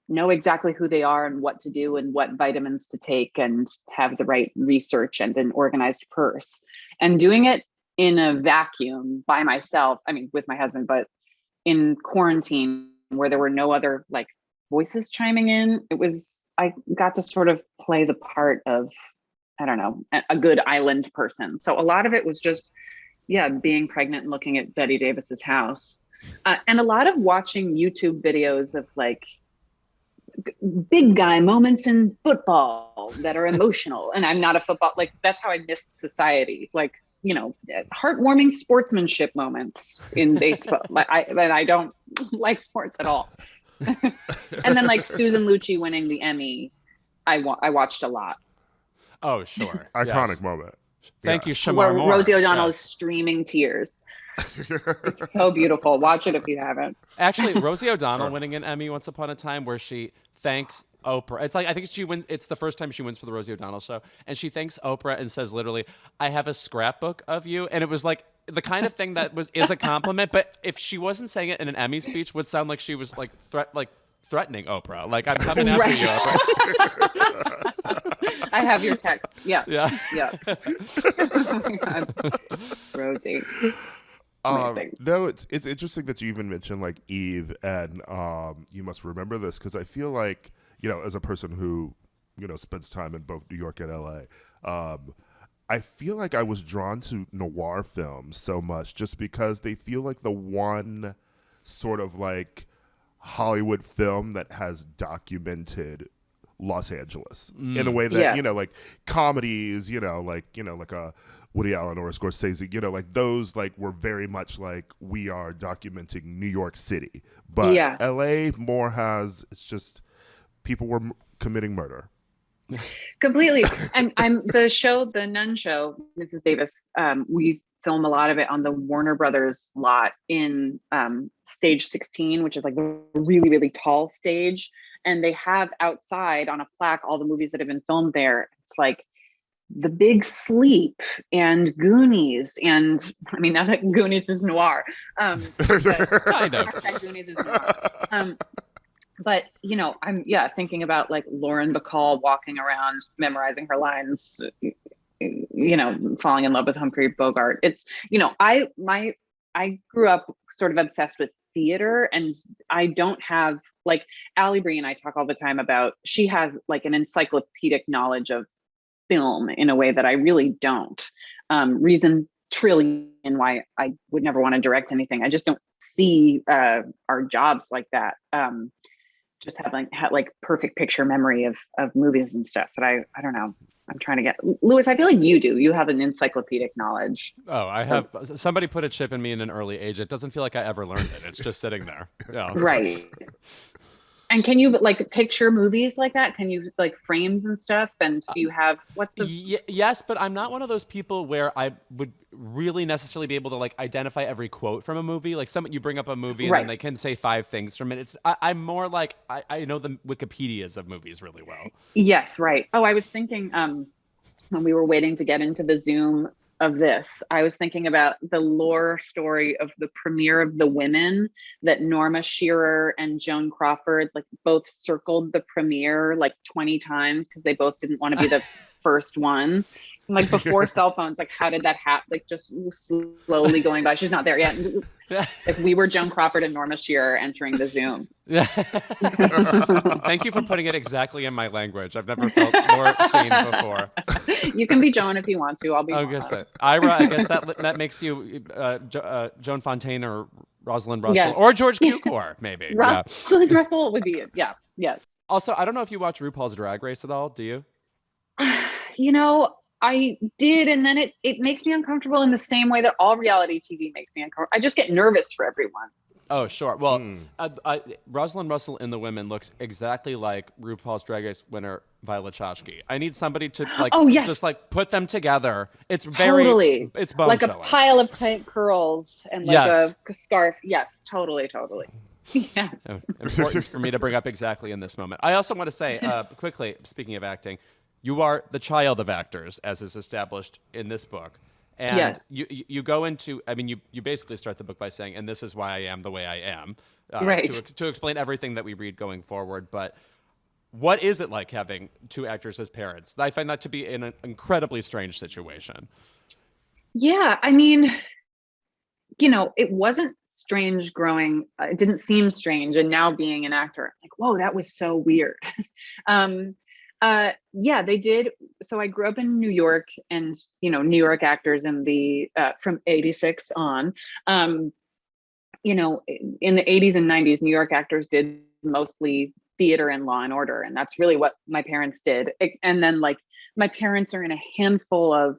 D: know exactly who they are and what to do and what vitamins to take and have the right research and an organized purse. And doing it in a vacuum by myself, I mean, with my husband, but in quarantine where there were no other like voices chiming in, I got to sort of play the part of, I don't know, a good island person. So a lot of it was just, yeah, being pregnant and looking at Betty Davis's house. And a lot of watching YouTube videos of like big guy moments in football that are emotional. And I'm not a football, like that's how I missed society. Like, you know, heartwarming sportsmanship moments in baseball. I don't like sports at all. And then like Susan Lucci winning the Emmy, I watched a lot.
B: Oh, sure.
A: Iconic moment.
B: Thank you, Shamar
D: Where
B: Moore.
D: Rosie O'Donnell is streaming tears. It's so beautiful. Watch it if you haven't.
B: Actually, Rosie O'Donnell winning an Emmy once upon a time where she thanks Oprah. It's like, I think she wins. It's the first time she wins for the Rosie O'Donnell show. And she thanks Oprah and says literally, I have a scrapbook of you. And it was like the kind of thing that is a compliment. But if she wasn't saying it in an Emmy speech, would sound like she was like threatening Oprah. Like, I'm coming after you, Oprah.
D: I have your text. Yeah.
B: Yeah.
D: Oh my God. Rosie.
A: No, it's interesting that you even mentioned like Eve and You Must Remember This, because I feel like, you know, as a person who, you know, spends time in both New York and LA, I feel like I was drawn to noir films so much just because they feel like the one sort of like Hollywood film that has documented Los Angeles in a way that, you know, like comedies, you know, like a Woody Allen or a Scorsese, you know, like those like were very much like we are documenting New York City. But LA more has, it's just people were committing murder.
D: Completely. And I'm the Nun Show, Mrs. Davis, we film a lot of it on the Warner Brothers lot in stage 16, which is like the really, really tall stage. And they have outside on a plaque all the movies that have been filmed there. It's like The Big Sleep and Goonies. And I mean, now that Goonies is noir. But,
B: kind of.
D: Goonies is noir. But, you know, I'm thinking about like Lauren Bacall walking around, memorizing her lines, you know, falling in love with Humphrey Bogart. It's, you know, I grew up sort of obsessed with theater, and I don't have, like, Allie Bree and I talk all the time about, she has like an encyclopedic knowledge of film in a way that I really don't. Reason trillion why I would never want to direct anything. I just don't see our jobs like that. Just have like perfect picture memory of movies and stuff. But I don't know. I'm trying to get, Louis, I feel like you do. You have an encyclopedic knowledge.
B: Oh, I have. Somebody put a chip in me in an early age. It doesn't feel like I ever learned it. It's just sitting there. Yeah.
D: Right. And can you like picture movies like that? Can you like frames and stuff? And do you have, what's the?
B: Yes, but I'm not one of those people where I would really necessarily be able to like identify every quote from a movie. Like you bring up a movie and then they can say 5 things from it. I'm more like, I know the Wikipedias of movies really well.
D: Yes, right. Oh, I was thinking when we were waiting to get into the Zoom of this, I was thinking about the lore story of the premiere of The Women, that Norma Shearer and Joan Crawford like both circled the premiere like 20 times because they both didn't want to be the first one. And, like, before cell phones, like, how did that happen? Like, just slowly going by. She's not there yet. Like, we were Joan Crawford and Norma Shearer entering the Zoom.
B: Thank you for putting it exactly in my language. I've never felt more seen before.
D: You can be Joan if you want to. I'll be
B: Ira, I guess that makes you Joan Fontaine or Rosalind Russell.
D: Yes.
B: Or George Cukor, maybe.
D: Rosalind Russell would be it. Yeah. Yes.
B: Also, I don't know if you watch RuPaul's Drag Race at all. Do you?
D: You know, I did, and then it makes me uncomfortable in the same way that all reality TV makes me uncomfortable. I just get nervous for everyone.
B: Oh, sure. Well, Rosalind Russell in The Women looks exactly like RuPaul's Drag Race winner Violet Chachki. I need somebody to just like put them together. It's very it's bone
D: like
B: chilling.
D: A pile of tight curls and like a scarf. Yes, totally. Yes.
B: Important for me to bring up exactly in this moment. I also want to say quickly, speaking of acting, you are the child of actors, as is established in this book. And you go into, I mean, you basically start the book by saying, and this is why I am the way I am, to explain everything that we read going forward. But what is it like having 2 actors as parents? I find that to be an incredibly strange situation.
D: Yeah, I mean, you know, it wasn't strange growing. It didn't seem strange. And now being an actor, like, whoa, that was so weird. Yeah, they did. So I grew up in New York, and, you know, New York actors in the, from 86 on, you know, in the 80s and 90s, New York actors did mostly theater and Law and Order. And that's really what my parents did. And then, like, my parents are in a handful of,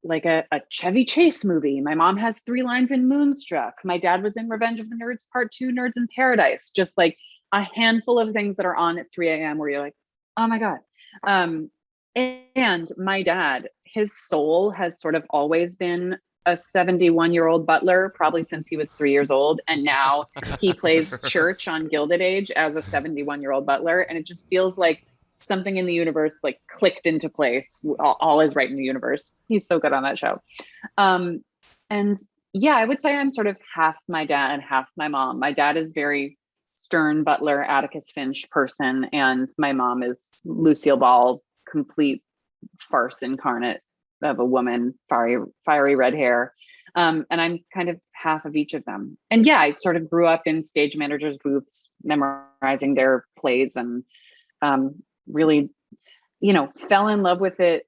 D: like, a Chevy Chase movie. My mom has 3 lines in Moonstruck. My dad was in Revenge of the Nerds Part 2, Nerds in Paradise. Just like a handful of things that are on at 3 a.m. where you're like, oh my God. And my dad, his soul has sort of always been a 71-year-old butler, probably since he was 3 years old. And now he plays Church on Gilded Age as a 71-year-old butler. And it just feels like something in the universe like clicked into place. All is right in the universe. He's so good on that show. And yeah, I would say I'm sort of half my dad and half my mom. My dad is very stern butler, Atticus Finch person, and my mom is Lucille Ball, complete farce incarnate of a woman, fiery red hair. And I'm kind of half of each of them. And yeah, I sort of grew up in stage managers' booths, memorizing their plays, and really, you know, fell in love with it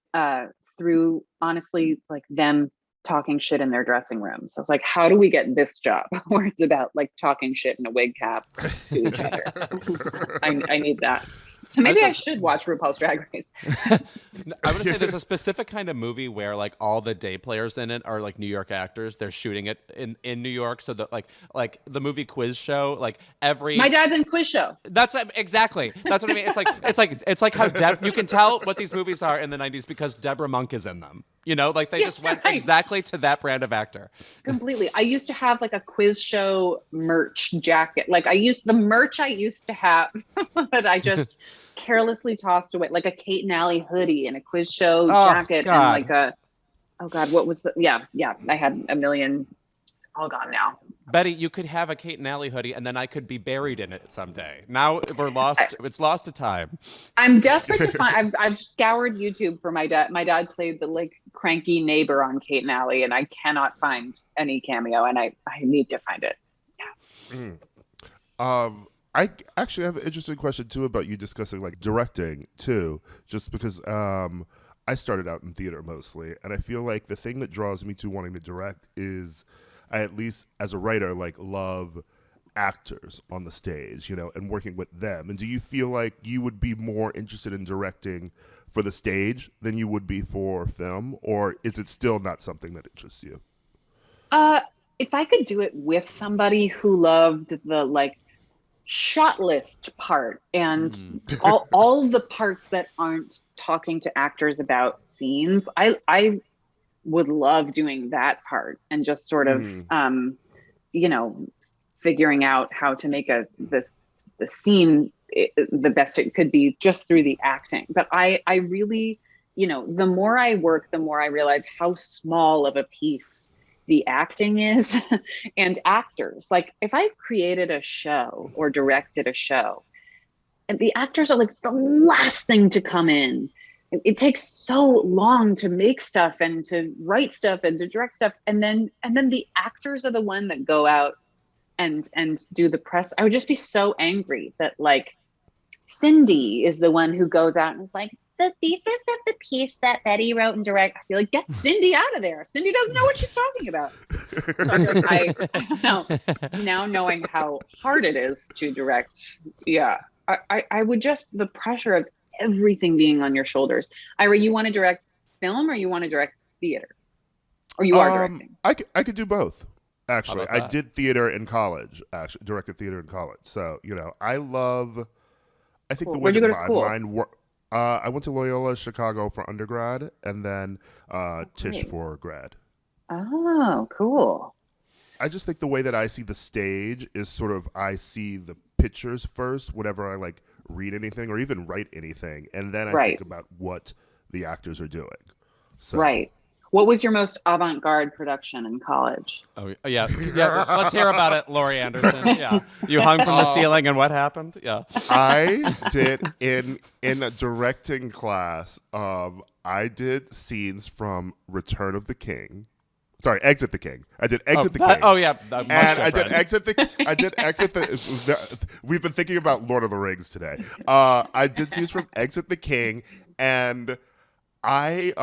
D: through, honestly, like them talking shit in their dressing room. So it's like, how do we get this job where it's about like talking shit in a wig cap to each other? I need that. So maybe I should watch RuPaul's Drag Race.
B: I would say there's a specific kind of movie where like all the day players in it are like New York actors. They're shooting it in New York, so that like the movie Quiz Show, like every.
D: My dad's in Quiz Show.
B: That's exactly. That's what I mean. It's like how you can tell what these movies are in the 90s because Deborah Monk is in them. You know, like they just went exactly to that brand of actor.
D: Completely. I used to have like a Quiz Show merch jacket. Like the merch I used to have, but I just carelessly tossed away, like a Kate and Allie hoodie and a Quiz Show jacket.
B: God.
D: And like what was I had a million, all gone now.
B: Betty, you could have a Kate and Allie hoodie, and then I could be buried in it someday. Now we're lost. It's lost to time.
D: I'm desperate to find. I've scoured YouTube for my dad. My dad played the like cranky neighbor on Kate and Allie, and I cannot find any cameo, and I need to find it.
A: I actually have an interesting question too about you discussing like directing too, just because I started out in theater mostly, and I feel like the thing that draws me to wanting to direct is I, at least as a writer, like love actors on the stage, you know, and working with them. And do you feel like you would be more interested in directing for the stage than you would be for film, or is it still not something that interests you?
D: If I could do it with somebody who loved the like shot list part and all the parts that aren't talking to actors about scenes, I would love doing that part and just sort of you know, figuring out how to make the scene the best it could be just through the acting. But I really, you know, the more I work, the more I realize how small of a piece the acting is and actors. Like if I created a show or directed a show, and the actors are like the last thing to come in. It takes so long to make stuff and to write stuff and to direct stuff. And then the actors are the one that go out and do the press. I would just be so angry that like Cindy is the one who goes out and is like, the thesis of the piece that Betty wrote and directed. I feel like, get Cindy out of there. Cindy doesn't know what she's talking about. So I don't know. Now knowing how hard it is to direct, yeah, I would just, the pressure of everything being on your shoulders. Ira, you want to direct film or you want to direct theater? Or you are directing?
A: I could do both. Actually, I did theater in college. Actually, directed theater in college. So you know, I think
D: cool.
A: the way
D: Where'd you go to
A: that
D: school?
A: mine worked. I went to Loyola Chicago for undergrad, and then Tisch for grad.
D: Oh, cool.
A: I just think the way that I see the stage is sort of, I see the pictures first, whenever I like read anything or even write anything, and then I think about what the actors are doing. So.
D: Right. What was your most avant-garde production in college?
B: Oh yeah. Let's hear about it, Laurie Anderson. Yeah, you hung from the ceiling, and what happened? Yeah,
A: I did in a directing class. I did scenes from Return of the King. Sorry, Exit the King. I did Exit the King.
B: Oh yeah,
A: and I did Exit the. We've been thinking about Lord of the Rings today. I did scenes from Exit the King, and I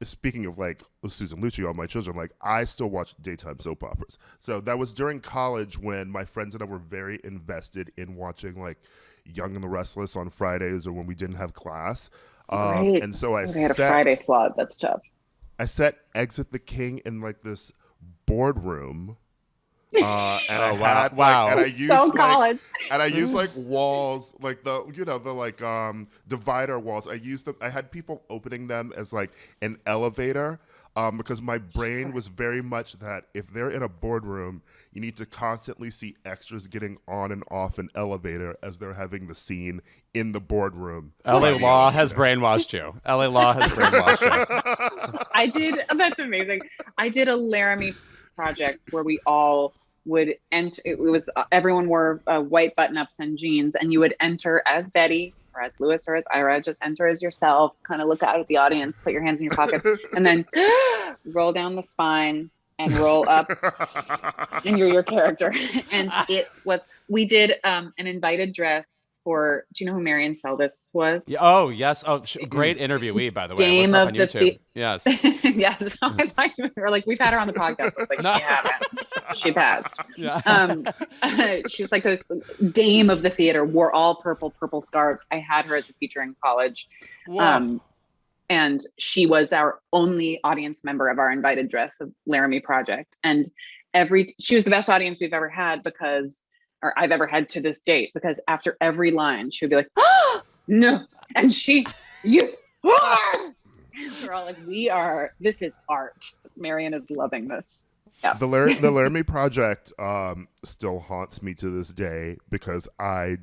A: speaking of like Susan Lucci, All My Children, like I still watch daytime soap operas. So that was during college when my friends and I were very invested in watching like Young and the Restless on Fridays or when we didn't have class. And so I
D: had a Friday slot. That's tough.
A: I set Exit the King in like this boardroom. And I had, like, and I used
D: so
A: like, and I used like walls, like the divider walls. I had people opening them as like an elevator, because my brain was very much that if they're in a boardroom, you need to constantly see extras getting on and off an elevator as they're having the scene in the boardroom.
B: LA Law has brainwashed you. LA Law has brainwashed you.
D: That's amazing. I did a Laramie project where we all would enter. It was everyone wore white button-ups and jeans, and you would enter as Betty or as Lewis or as Ira. Just enter as yourself. Kind of look out at the audience, put your hands in your pockets, and then roll down the spine and roll up, and you're your character. And we did an invited dress for. Do you know who Marion Seldes was?
B: Oh yes. Oh, great interviewee, by the way.
D: Dame
B: I
D: of
B: looked her up on YouTube. Yes.
D: Yes. So I thought you were like, we've had her on the podcast. I was like,
B: No.
D: you haven't. She passed.
B: Yeah.
D: She's like this dame of the theater, wore all purple scarves. I had her as a teacher in college.
B: Wow.
D: And she was our only audience member of our invited dress of Laramie Project. And she was the best audience we've ever had or I've ever had to this date, because after every line, she would be like, oh, no. And you are. We're all like, this is art. Marion is loving this. Yeah.
A: The Laramie Project still haunts me to this day because I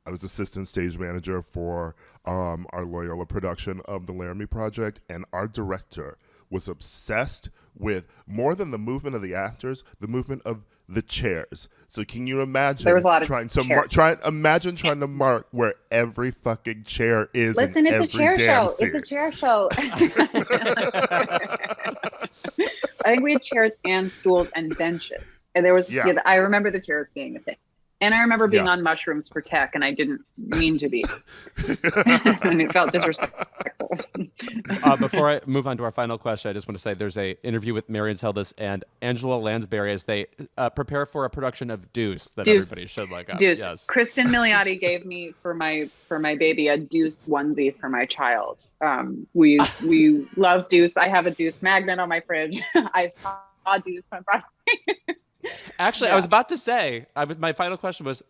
A: was assistant stage manager for our Loyola production of the Laramie Project, and our director was obsessed with, more than the movement of the actors, the movement of the chairs. So can you imagine
D: there was a lot of
A: trying to mark where every fucking chair is?
D: Listen,
A: in
D: it's a
A: every
D: chair
A: damn
D: show.
A: scene.
D: It's a chair show. I think we had chairs and stools and benches. And there was, I remember the chairs being a thing. And I remember being on mushrooms for tech, and I didn't mean to be. And it felt disrespectful.
B: Before I move on to our final question, I just want to say there's a interview with Marion Seldes and Angela Lansbury as they prepare for a production of Deuce that everybody should look up.
D: Deuce.
B: Yes.
D: Kristen Milioti gave me for my baby a Deuce onesie for my child. We love Deuce. I have a Deuce magnet on my fridge. I saw Deuce on Broadway.
B: Actually, I was about to say, my final question was,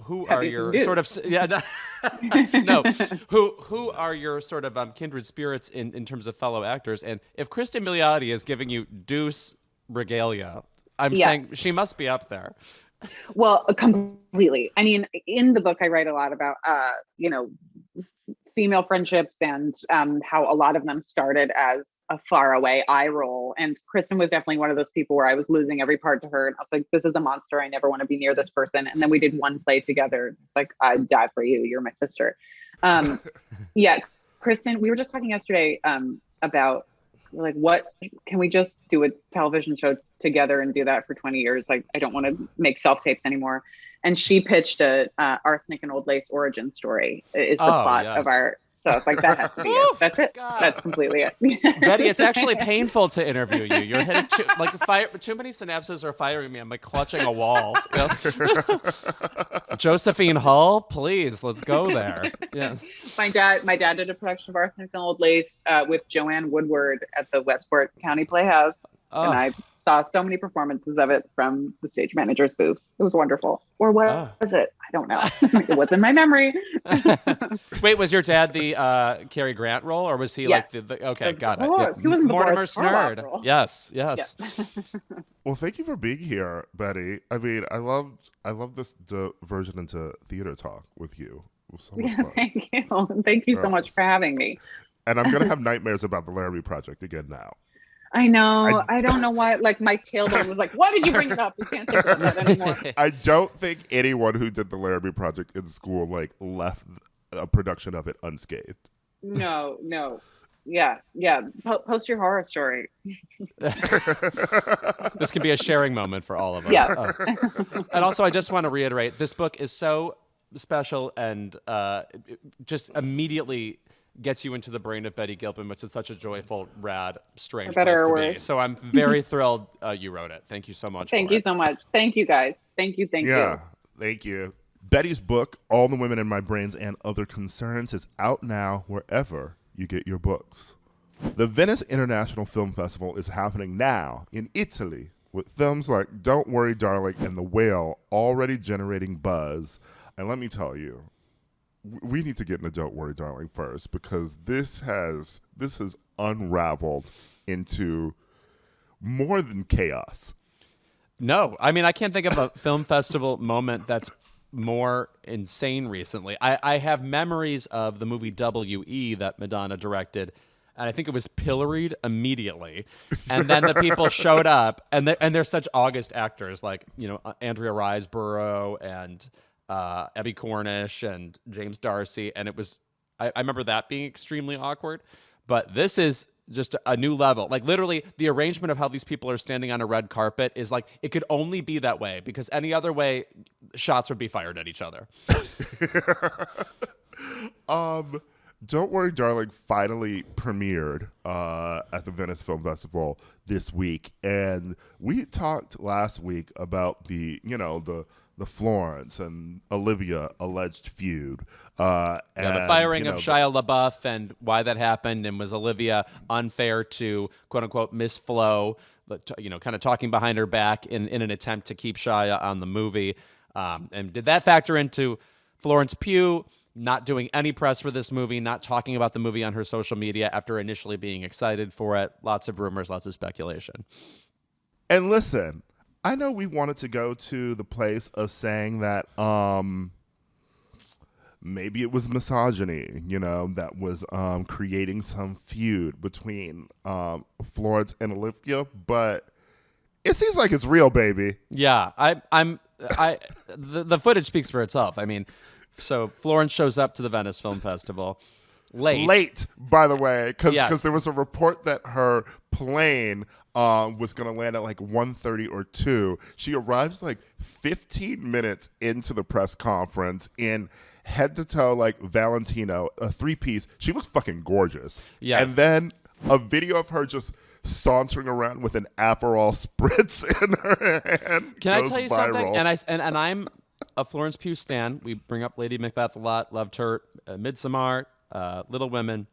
B: who are your sort of who are your sort of kindred spirits in terms of fellow actors? And if Kristen Milioti is giving you Deuce regalia, I'm saying she must be up there.
D: Well, completely. I mean, in the book, I write a lot about female friendships and how a lot of them started as a faraway eye roll. And Kristen was definitely one of those people where I was losing every part to her. And I was like, this is a monster. I never want to be near this person. And then we did one play together. It's like, I'd die for you. You're my sister. Kristen, we were just talking yesterday about like, what can we just do a television show together and do that for 20 years? Like, I don't want to make self-tapes anymore. And she pitched a Arsenic and Old Lace origin story is the plot of our. So it's like, that has to be it. That's it. God. That's completely it.
B: Betty, it's actually painful to interview you. You're hitting too many synapses are firing me. I'm like clutching a wall. Josephine Hull, please, let's go there. Yes.
D: My dad did a production of Arsenic and Old Lace with Joanne Woodward at the Westport County Playhouse. And I saw so many performances of it from the stage manager's booth. It was wonderful. Or what was it? I don't know. It was in my memory.
B: Wait, was your dad the Cary Grant role, or was he like the okay, got it.
D: Yeah. He was in the
B: Mortimer
D: Boris Karloff role.
B: Yes.
D: Yeah.
A: Well, thank you for being here, Betty. I mean, I love this diversion into theater talk with you. It was so much fun.
D: Thank you. Thank you so much for having me.
A: And I'm gonna have nightmares about the Laramie Project again now.
D: I know. I don't know why. Like, my tailbone was like, "Why did you bring it up? We can't think about that anymore."
A: I don't think anyone who did the Laramie Project in school left a production of it unscathed.
D: No. Yeah. Post your horror story.
B: This can be a sharing moment for all of us.
D: Yeah.
B: And also, I just want to reiterate, this book is so special and just immediately gets you into the brain of Betty Gilpin, which is such a joyful, rad, strange place to be. So I'm very thrilled you wrote it. Thank you so much.
D: Thank you so much. Thank you, guys. Thank you.
A: Yeah, thank you. Betty's book, All the Women in My Brains and Other Concerns, is out now wherever you get your books. The Venice International Film Festival is happening now in Italy, with films like Don't Worry, Darling and The Whale already generating buzz. And let me tell you, we need to get into Don't Worry, Darling first, because this has unraveled into more than chaos.
B: No, I mean, I can't think of a film festival moment that's more insane recently. I have memories of the movie W.E. that Madonna directed, and I think it was pilloried immediately. And then the people showed up, and they're such August actors, like, Andrea Riseborough and Abby Cornish and James Darcy, and it was I remember that being extremely awkward, but this is just a new level. Like, literally, the arrangement of how these people are standing on a red carpet is like, it could only be that way, because any other way, shots would be fired at each other.
A: Don't Worry, Darling finally premiered at the Venice Film Festival this week, and we talked last week about the Florence and Olivia alleged feud.
B: The firing of Shia LaBeouf and why that happened, and was Olivia unfair to, quote unquote, Miss Flo, kind of talking behind her back in an attempt to keep Shia on the movie. And did that factor into Florence Pugh not doing any press for this movie, not talking about the movie on her social media after initially being excited for it? Lots of rumors, lots of speculation.
A: And listen, I know we wanted to go to the place of saying that maybe it was misogyny, that was creating some feud between Florence and Olivia, but it seems like it's real, baby.
B: Yeah, the footage speaks for itself. I mean, so Florence shows up to the Venice Film Festival. Late.
A: By the way, because
B: Yes.
A: there was a report that her plane was going to land at like 1:30 or 2. She arrives like 15 minutes into the press conference in head to toe like Valentino, a 3-piece. She looks fucking gorgeous.
B: Yes.
A: And then a video of her just sauntering around with an Aperol spritz in her hand.
B: Can I
A: goes
B: tell you
A: viral.
B: something? And I'm a Florence Pugh stan. We bring up Lady Macbeth a lot. Loved her. Midsommar, Little Women.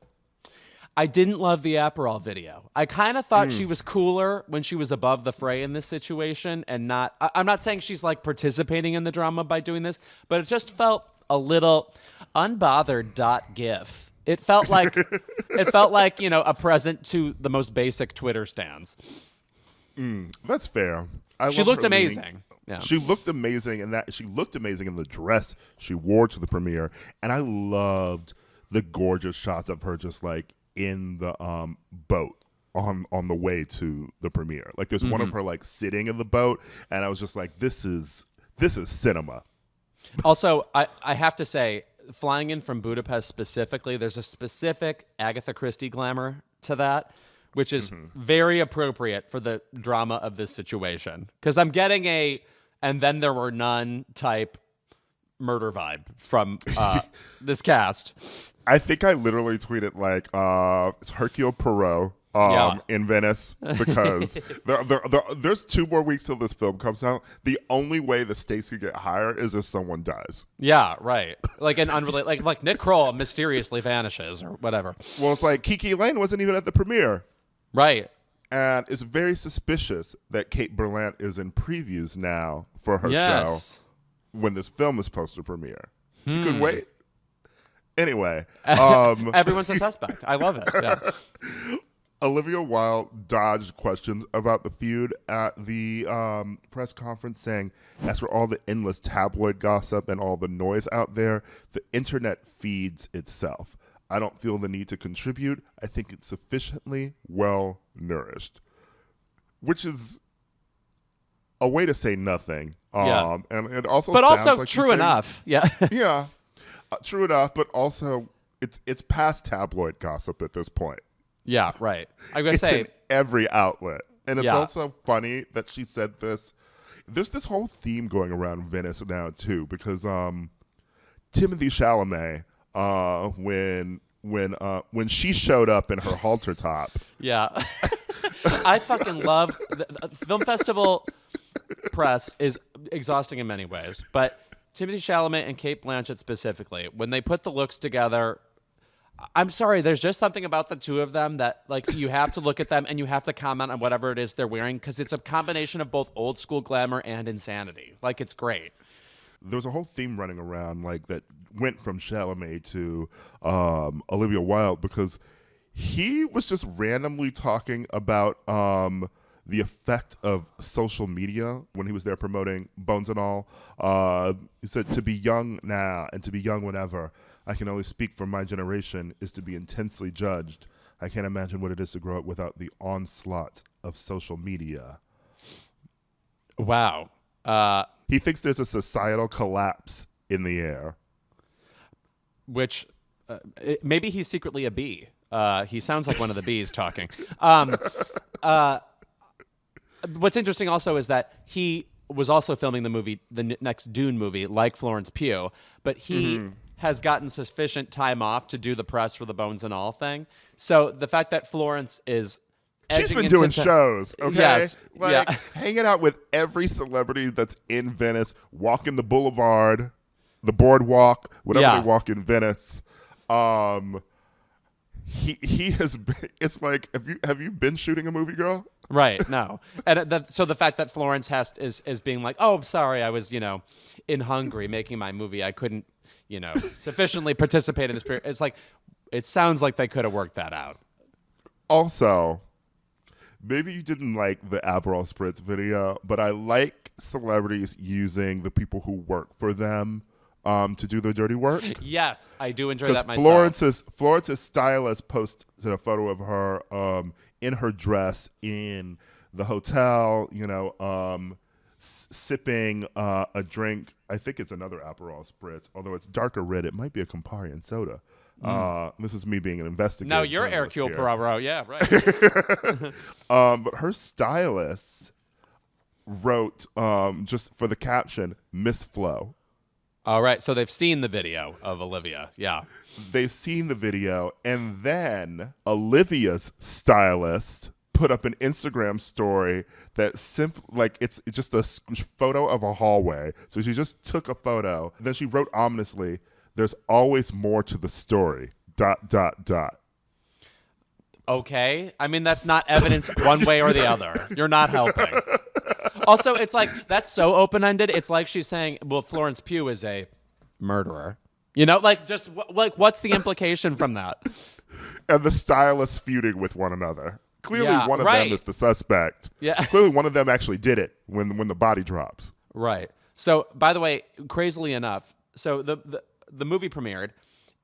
B: I didn't love the Aperol video. I kind of thought she was cooler when she was above the fray in this situation, and not. I'm not saying she's like participating in the drama by doing this, but it just felt a little unbothered.gif. It felt like a present to the most basic Twitter stans.
A: That's fair.
B: She looked amazing. Yeah.
A: She looked amazing, and she looked amazing in the dress she wore to the premiere. And I loved the gorgeous shots of her just like in the boat on the way to the premiere. Like there's one of her like sitting in the boat, and I was just like, this is cinema.
B: Also, I have to say, flying in from Budapest specifically, there's a specific Agatha Christie glamour to that, which is very appropriate for the drama of this situation. Because I'm getting a "and then there were none" type murder vibe from this cast.
A: I think I literally tweeted like it's Hercule Poirot in Venice, because there's 2 more weeks till this film comes out. The only way the stakes could get higher is if someone dies.
B: Yeah, right. Like an unrelated, like Nick Kroll mysteriously vanishes or whatever.
A: Well, it's like Kiki Lane wasn't even at the premiere.
B: Right.
A: And it's very suspicious that Kate Berlant is in previews now for her show when this film is supposed to premiere. She couldn't wait. Anyway.
B: Everyone's a suspect. I love it. Yeah.
A: Olivia Wilde dodged questions about the feud at the press conference, saying, as for all the endless tabloid gossip and all the noise out there, the internet feeds itself. I don't feel the need to contribute. I think it's sufficiently well nourished, which is a way to say nothing.
B: Yeah.
A: And it also
B: But
A: sounds
B: also
A: like
B: true enough. Yeah.
A: Yeah, true enough. But also, it's past tabloid gossip at this point.
B: Yeah, right. I'm going to
A: It's
B: say,
A: in every outlet. And it's
B: Yeah.
A: also funny that she said this. There's this whole theme going around Venice now, too, because Timothée Chalamet, when she showed up in her halter top.
B: yeah. I fucking love the film festival press is exhausting in many ways, but Timothée Chalamet and Cate Blanchett specifically, when they put the looks together, I'm sorry, there's just something about the two of them that like you have to look at them and you have to comment on whatever it is they're wearing, because it's a combination of both old school glamour and insanity. Like, it's great.
A: There was a whole theme running around like that went from Chalamet to Olivia Wilde, because he was just randomly talking about the effect of social media when he was there promoting Bones and All. He said, to be young now and to be young whenever, I can only speak for my generation, is to be intensely judged. I can't imagine what it is to grow up without the onslaught of social media.
B: Wow.
A: He thinks there's a societal collapse in the air.
B: Which maybe he's secretly a bee. He sounds like one of the bees talking. What's interesting also is that he was also filming the next Dune movie, like Florence Pugh, but he has gotten sufficient time off to do the press for the Bones and All thing. So the fact that Florence is
A: She's been doing shows, okay?
B: Yes,
A: like,
B: yeah.
A: hanging out with every celebrity that's in Venice, walking the boulevard, the boardwalk, whatever they walk in Venice. He has been, it's like, have you been shooting a movie, girl?
B: Right, no. And so the fact that Florence is being like, oh, sorry, I was, in Hungary making my movie. I couldn't, sufficiently participate in this period. It's like, it sounds like they could have worked that out.
A: Also, maybe you didn't like the Aperol Spritz video, but I like celebrities using the people who work for them to do their dirty work.
B: Yes, I do enjoy that myself.
A: Florence's stylist posted a photo of her in her dress in the hotel, sipping a drink. I think it's another Aperol Spritz, although it's darker red. It might be a Campari and soda. This is me being an investigator.
B: No, you're Hercule Poirot. Yeah, right.
A: But her stylist wrote just for the caption, Miss Flo.
B: All right. So they've seen the video of Olivia. Yeah.
A: They've seen the video, and then Olivia's stylist put up an Instagram story that it's just a photo of a hallway. So she just took a photo. Then she wrote ominously, "There's always more to the story. ...
B: Okay. I mean, that's not evidence one way or the other. You're not helping. Also, it's like, that's so open-ended. It's like she's saying, well, Florence Pugh is a murderer. You know, like, just like, what's the implication from that?
A: And the stylists feuding with one another. Clearly, one of them is the suspect.
B: Yeah.
A: Clearly, one of them actually did it when the body drops.
B: Right. So, by the way, crazily enough, so the movie premiered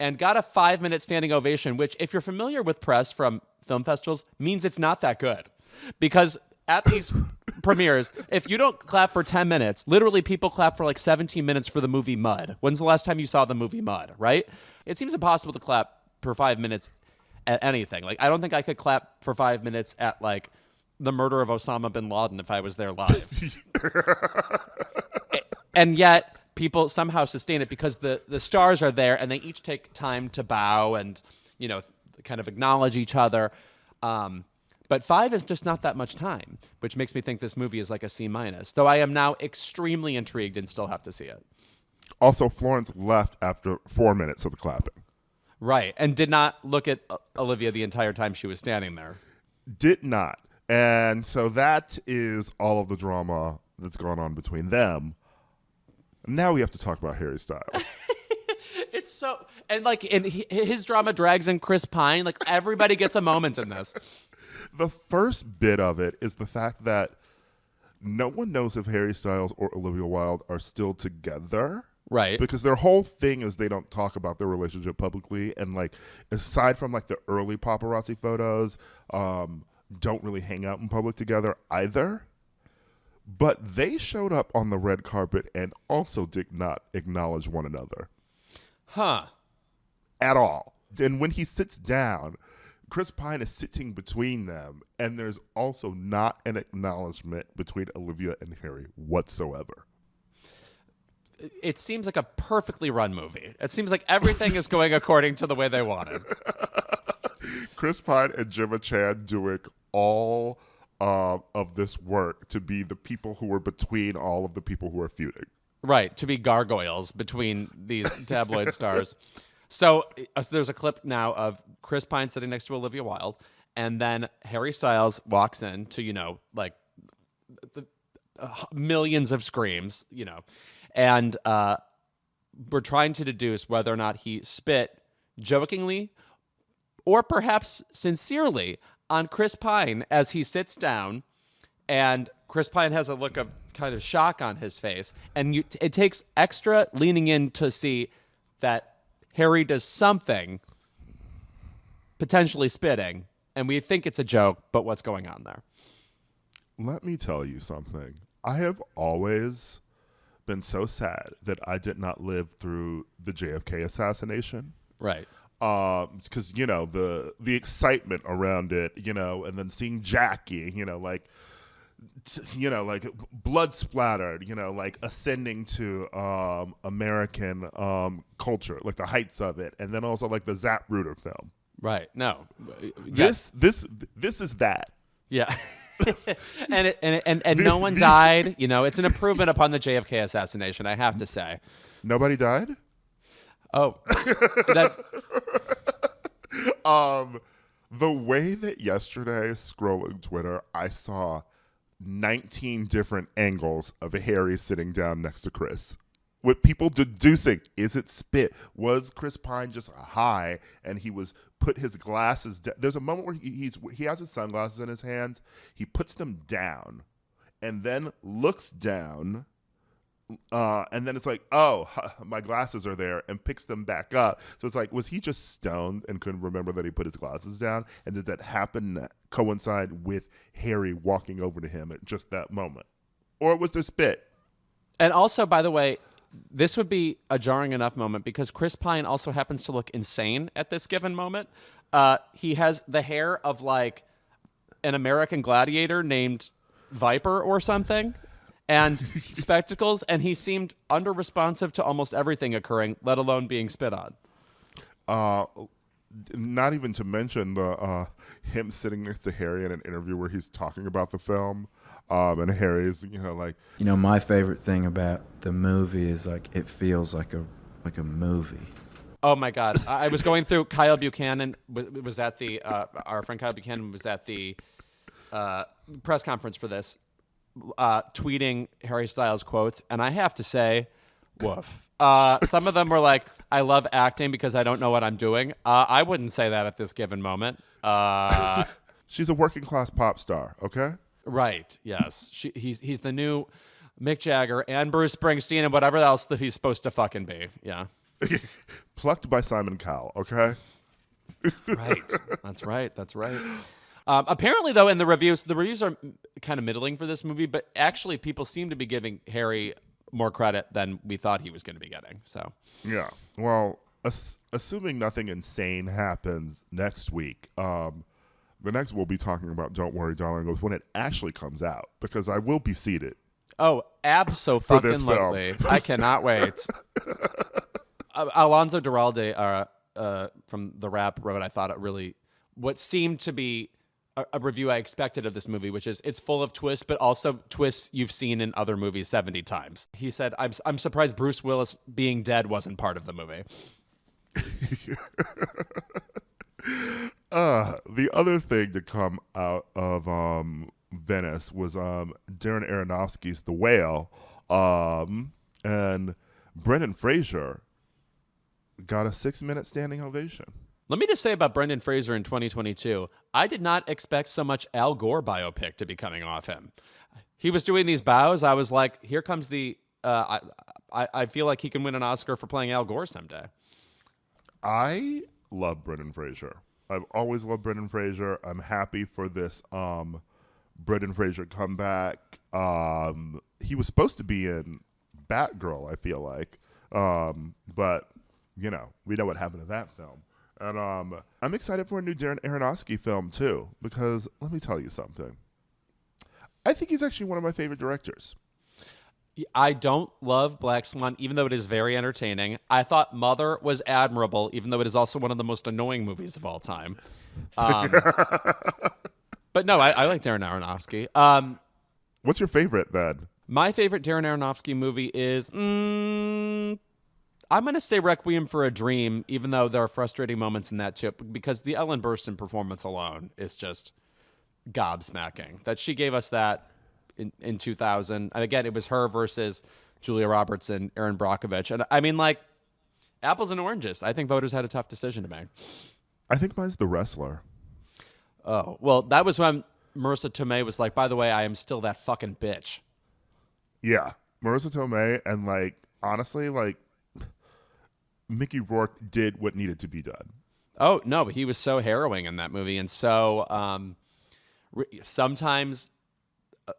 B: and got a 5-minute standing ovation, which, if you're familiar with press from film festivals, means it's not that good. Because at these premieres, if you don't clap for 10 minutes, literally people clap for like 17 minutes for the movie Mud. When's the last time you saw the movie Mud, right? It seems impossible to clap for 5 minutes at anything. Like, I don't think I could clap for 5 minutes at like the murder of Osama bin Laden if I was there live. And yet people somehow sustain it because the stars are there and they each take time to bow and, you know, kind of acknowledge each other. But 5 is just not that much time, which makes me think this movie is like a C-, though I am now extremely intrigued and still have to see it.
A: Also, Florence left after 4 minutes of the clapping.
B: Right, and did not look at Olivia the entire time she was standing there.
A: Did not. And so that is all of the drama that's going on between them. Now we have to talk about Harry Styles.
B: It's so, and like, and his drama drags in Chris Pine. Like, everybody gets a moment in this.
A: The first bit of it is the fact that no one knows if Harry Styles or Olivia Wilde are still together.
B: Right.
A: Because their whole thing is they don't talk about their relationship publicly. And like, aside from like the early paparazzi photos, don't really hang out in public together either. But they showed up on the red carpet and also did not acknowledge one another.
B: Huh.
A: At all. And when he sits down, Chris Pine is sitting between them, and there's also not an acknowledgement between Olivia and Harry whatsoever.
B: It seems like a perfectly run movie. It seems like everything is going according to the way they wanted.
A: Chris Pine and Gemma Chan doing all of this work to be the people who are between all of the people who are feuding.
B: Right, to be gargoyles between these tabloid stars. So there's a clip now of Chris Pine sitting next to Olivia Wilde, and then Harry Styles walks in to, you know, like millions of screams, you know, and we're trying to deduce whether or not he spit jokingly or perhaps sincerely on Chris Pine as he sits down, and Chris Pine has a look of kind of shock on his face, and it takes extra leaning in to see that Harry does something, potentially spitting, and we think it's a joke, but what's going on there?
A: Let me tell you something. I have always been so sad that I did not live through the JFK assassination.
B: Right.
A: Because, you know, the excitement around it, you know, and then seeing Jackie, you know, like blood splattered, you know, like ascending to American culture, like the heights of it, and then also like the Zapruder film.
B: Right. No.
A: This is that.
B: Yeah. and no one died. You know, it's an improvement upon the JFK assassination, I have to say.
A: Nobody died?
B: Oh.
A: The way that yesterday, scrolling Twitter, I saw 19 different angles of Harry sitting down next to Chris, with people deducing, is it spit? Was Chris Pine just high and he was put his glasses down? There's a moment where he has his sunglasses in his hand. He puts them down and then looks down, and then it's like, oh, my glasses are there, and picks them back up. So it's like, was he just stoned and couldn't remember that he put his glasses down? And did that happen coincide with Harry walking over to him at just that moment? Or was there spit?
B: And also, by the way, this would be a jarring enough moment because Chris Pine also happens to look insane at this given moment. He has the hair of like an American gladiator named Viper or something, and spectacles, and he seemed under-responsive to almost everything occurring, let alone being spit on.
A: Not even to mention the him sitting next to Harry in an interview where he's talking about the film, and Harry's like,
E: my favorite thing about the movie is like it feels like a movie.
B: Oh my God! I was going through Kyle Buchanan was at the our friend Kyle Buchanan was at the press conference for this, tweeting Harry Styles quotes, and I have to say, woof. Some of them were like, I love acting because I don't know what I'm doing. I wouldn't say that at this given moment.
A: she's a working class pop star, okay?
B: Right, yes. He's the new Mick Jagger and Bruce Springsteen and whatever else that he's supposed to fucking be. Yeah.
A: Plucked by Simon Cowell, okay?
B: Right. That's right. Apparently, though, in the reviews are kind of middling for this movie, but actually people seem to be giving Harry more credit than we thought he was going to be getting. So
A: yeah, well, assuming nothing insane happens next week, the next we'll be talking about Don't Worry Darling was when it actually comes out, because I will be seated.
B: Oh, abso-fucking-lutely. I cannot wait. Alonso Duralde from The Wrap wrote, I thought it really, what seemed to be a review I expected of this movie, which is it's full of twists, but also twists you've seen in other movies 70 times. He said, I'm surprised Bruce Willis being dead wasn't part of the movie.
A: The other thing to come out of Venice was Darren Aronofsky's The Whale, and Brendan Fraser got a 6-minute standing ovation.
B: Let me just say about Brendan Fraser in 2022, I did not expect so much Al Gore biopic to be coming off him. He was doing these bows. I was like, here comes the, I feel like he can win an Oscar for playing Al Gore someday. I
A: love Brendan Fraser. I've always loved Brendan Fraser. I'm happy for this Brendan Fraser comeback. He was supposed to be in Batgirl, I feel like. But, we know what happened to that film. And I'm excited for a new Darren Aronofsky film, too, because let me tell you something. I think he's actually one of my favorite directors.
B: I don't love Black Swan, even though it is very entertaining. I thought Mother was admirable, even though it is also one of the most annoying movies of all time. But no, I like Darren Aronofsky.
A: What's your favorite, then?
B: My favorite Darren Aronofsky movie is... I'm going to say Requiem for a Dream, even though there are frustrating moments in that too, because the Ellen Burstyn performance alone is just gobsmacking. That she gave us that in 2000. And again, it was her versus Julia Roberts and Erin Brockovich. And I mean, like, apples and oranges. I think voters had a tough decision to make.
A: I think mine's The Wrestler.
B: Oh, well, that was when Marissa Tomei was like, by the way, I am still that fucking bitch.
A: Yeah. Marissa Tomei, and, like, honestly, like, Mickey Rourke did what needed to be done.
B: Oh, no, but he was so harrowing in that movie. And so sometimes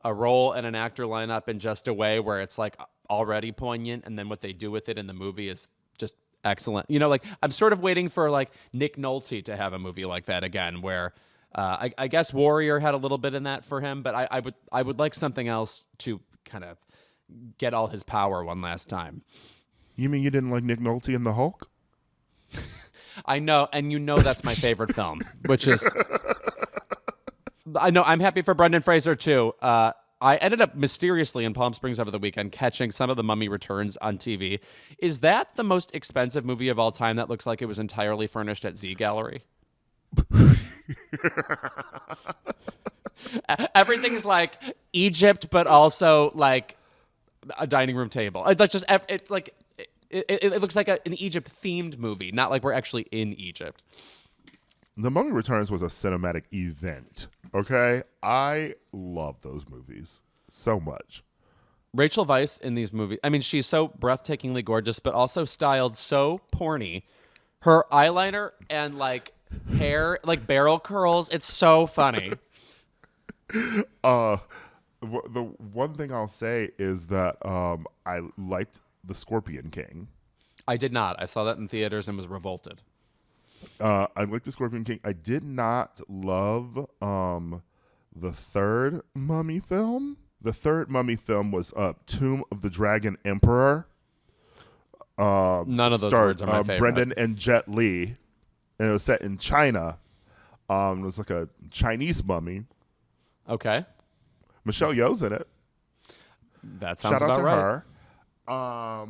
B: a role and an actor line up in just a way where it's like already poignant, and then what they do with it in the movie is just excellent. Like I'm sort of waiting for like Nick Nolte to have a movie like that again, where I guess Warrior had a little bit in that for him, but I would like something else to kind of get all his power one last time.
A: You mean you didn't like Nick Nolte in The Hulk?
B: I know, and that's my favorite film, which is... I know, I'm happy for Brendan Fraser, too. I ended up mysteriously in Palm Springs over the weekend catching some of The Mummy Returns on TV. Is that the most expensive movie of all time that looks like it was entirely furnished at Z Gallery? Everything's like Egypt, but also like a dining room table. It looks like an Egypt-themed movie, not like we're actually in Egypt.
A: The Mummy Returns was a cinematic event, okay? I love those movies so much.
B: Rachel Weisz in these movies, I mean, she's so breathtakingly gorgeous, but also styled so porny. Her eyeliner and, like, hair, like barrel curls, it's so funny.
A: The one thing I'll say is that I liked The Scorpion King.
B: I did not. I saw that in theaters and was revolted.
A: I liked The Scorpion King. I did not love the third Mummy film. The third Mummy film was Tomb of the Dragon Emperor.
B: None of those words are my favorite.
A: Brendan and Jet Li. And it was set in China. It was like a Chinese mummy.
B: Okay.
A: Michelle Yeoh's in it.
B: That sounds
A: Shout out
B: about
A: to
B: right.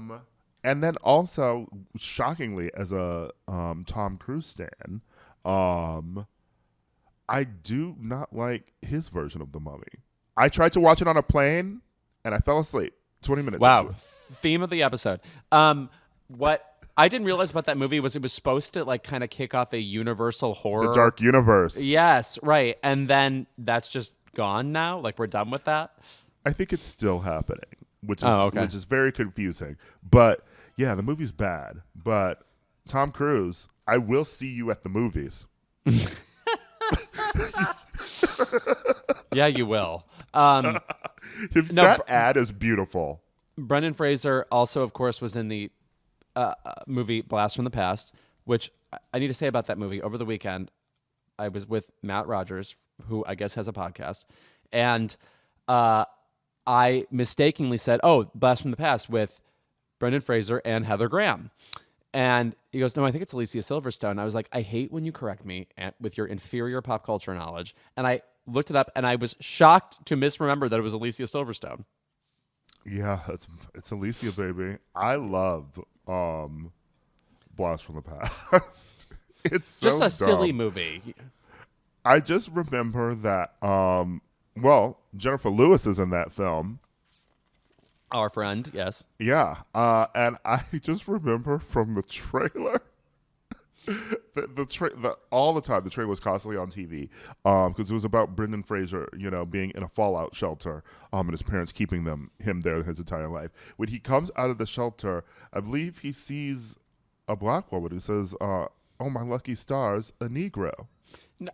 A: her. And then also, shockingly, as a Tom Cruise stan, I do not like his version of the Mummy. I tried to watch it on a plane, and I fell asleep 20 minutes into it.
B: Theme of the episode. What I didn't realize about that movie was it was supposed to like kind of kick off a universal horror.
A: The Dark Universe.
B: Yes, right. And then that's just gone now? Like we're done with that?
A: I think it's still happening, which is
B: okay.
A: which is very confusing. But yeah, the movie's bad. But Tom Cruise, I will see you at the movies.
B: Yeah, you will.
A: That ad is beautiful.
B: Brendan Fraser also, of course, was in the movie Blast from the Past, which I need to say about that movie. Over the weekend, I was with Matt Rogers, who I guess has a podcast, and I mistakenly said, "Oh, Blast from the Past with Brendan Fraser and Heather Graham." And he goes, "No, I think it's Alicia Silverstone." I was like, "I hate when you correct me with your inferior pop culture knowledge." And I looked it up, and I was shocked to misremember that it was Alicia Silverstone.
A: Yeah, it's Alicia, baby. I love Blast from the Past. It's so
B: just a
A: dumb.
B: silly movie.
A: I just remember that, Jennifer Lewis is in that film.
B: Our friend, yes.
A: Yeah, and I just remember from the trailer, all the time the trailer was constantly on TV because it was about Brendan Fraser, being in a fallout shelter, and his parents keeping him there his entire life. When he comes out of the shelter, I believe he sees a black woman who says, "Oh my lucky stars, a Negro."
B: No.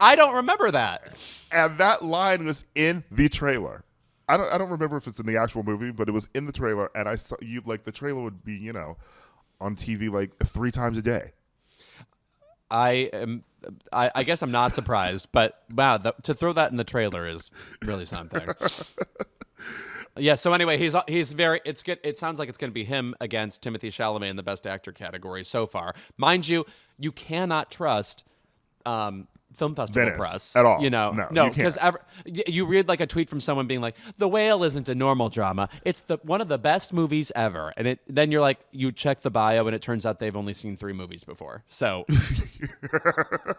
B: I don't remember that.
A: And that line was in the trailer. I don't remember if it's in the actual movie, but it was in the trailer, and I saw the trailer would be, on TV like 3 times a day.
B: I guess I'm not surprised, but wow, to throw that in the trailer is really something. Yeah. So anyway, he's very. It's good. It sounds like it's going to be him against Timothée Chalamet in the Best Actor category so far. Mind you, you cannot trust film festival
A: Venice
B: press
A: at all.
B: No, because you read like a tweet from someone being like, "The Whale isn't a normal drama; it's one of the best movies ever." And then you're like, you check the bio, and it turns out they've only seen 3 movies before. So,
A: the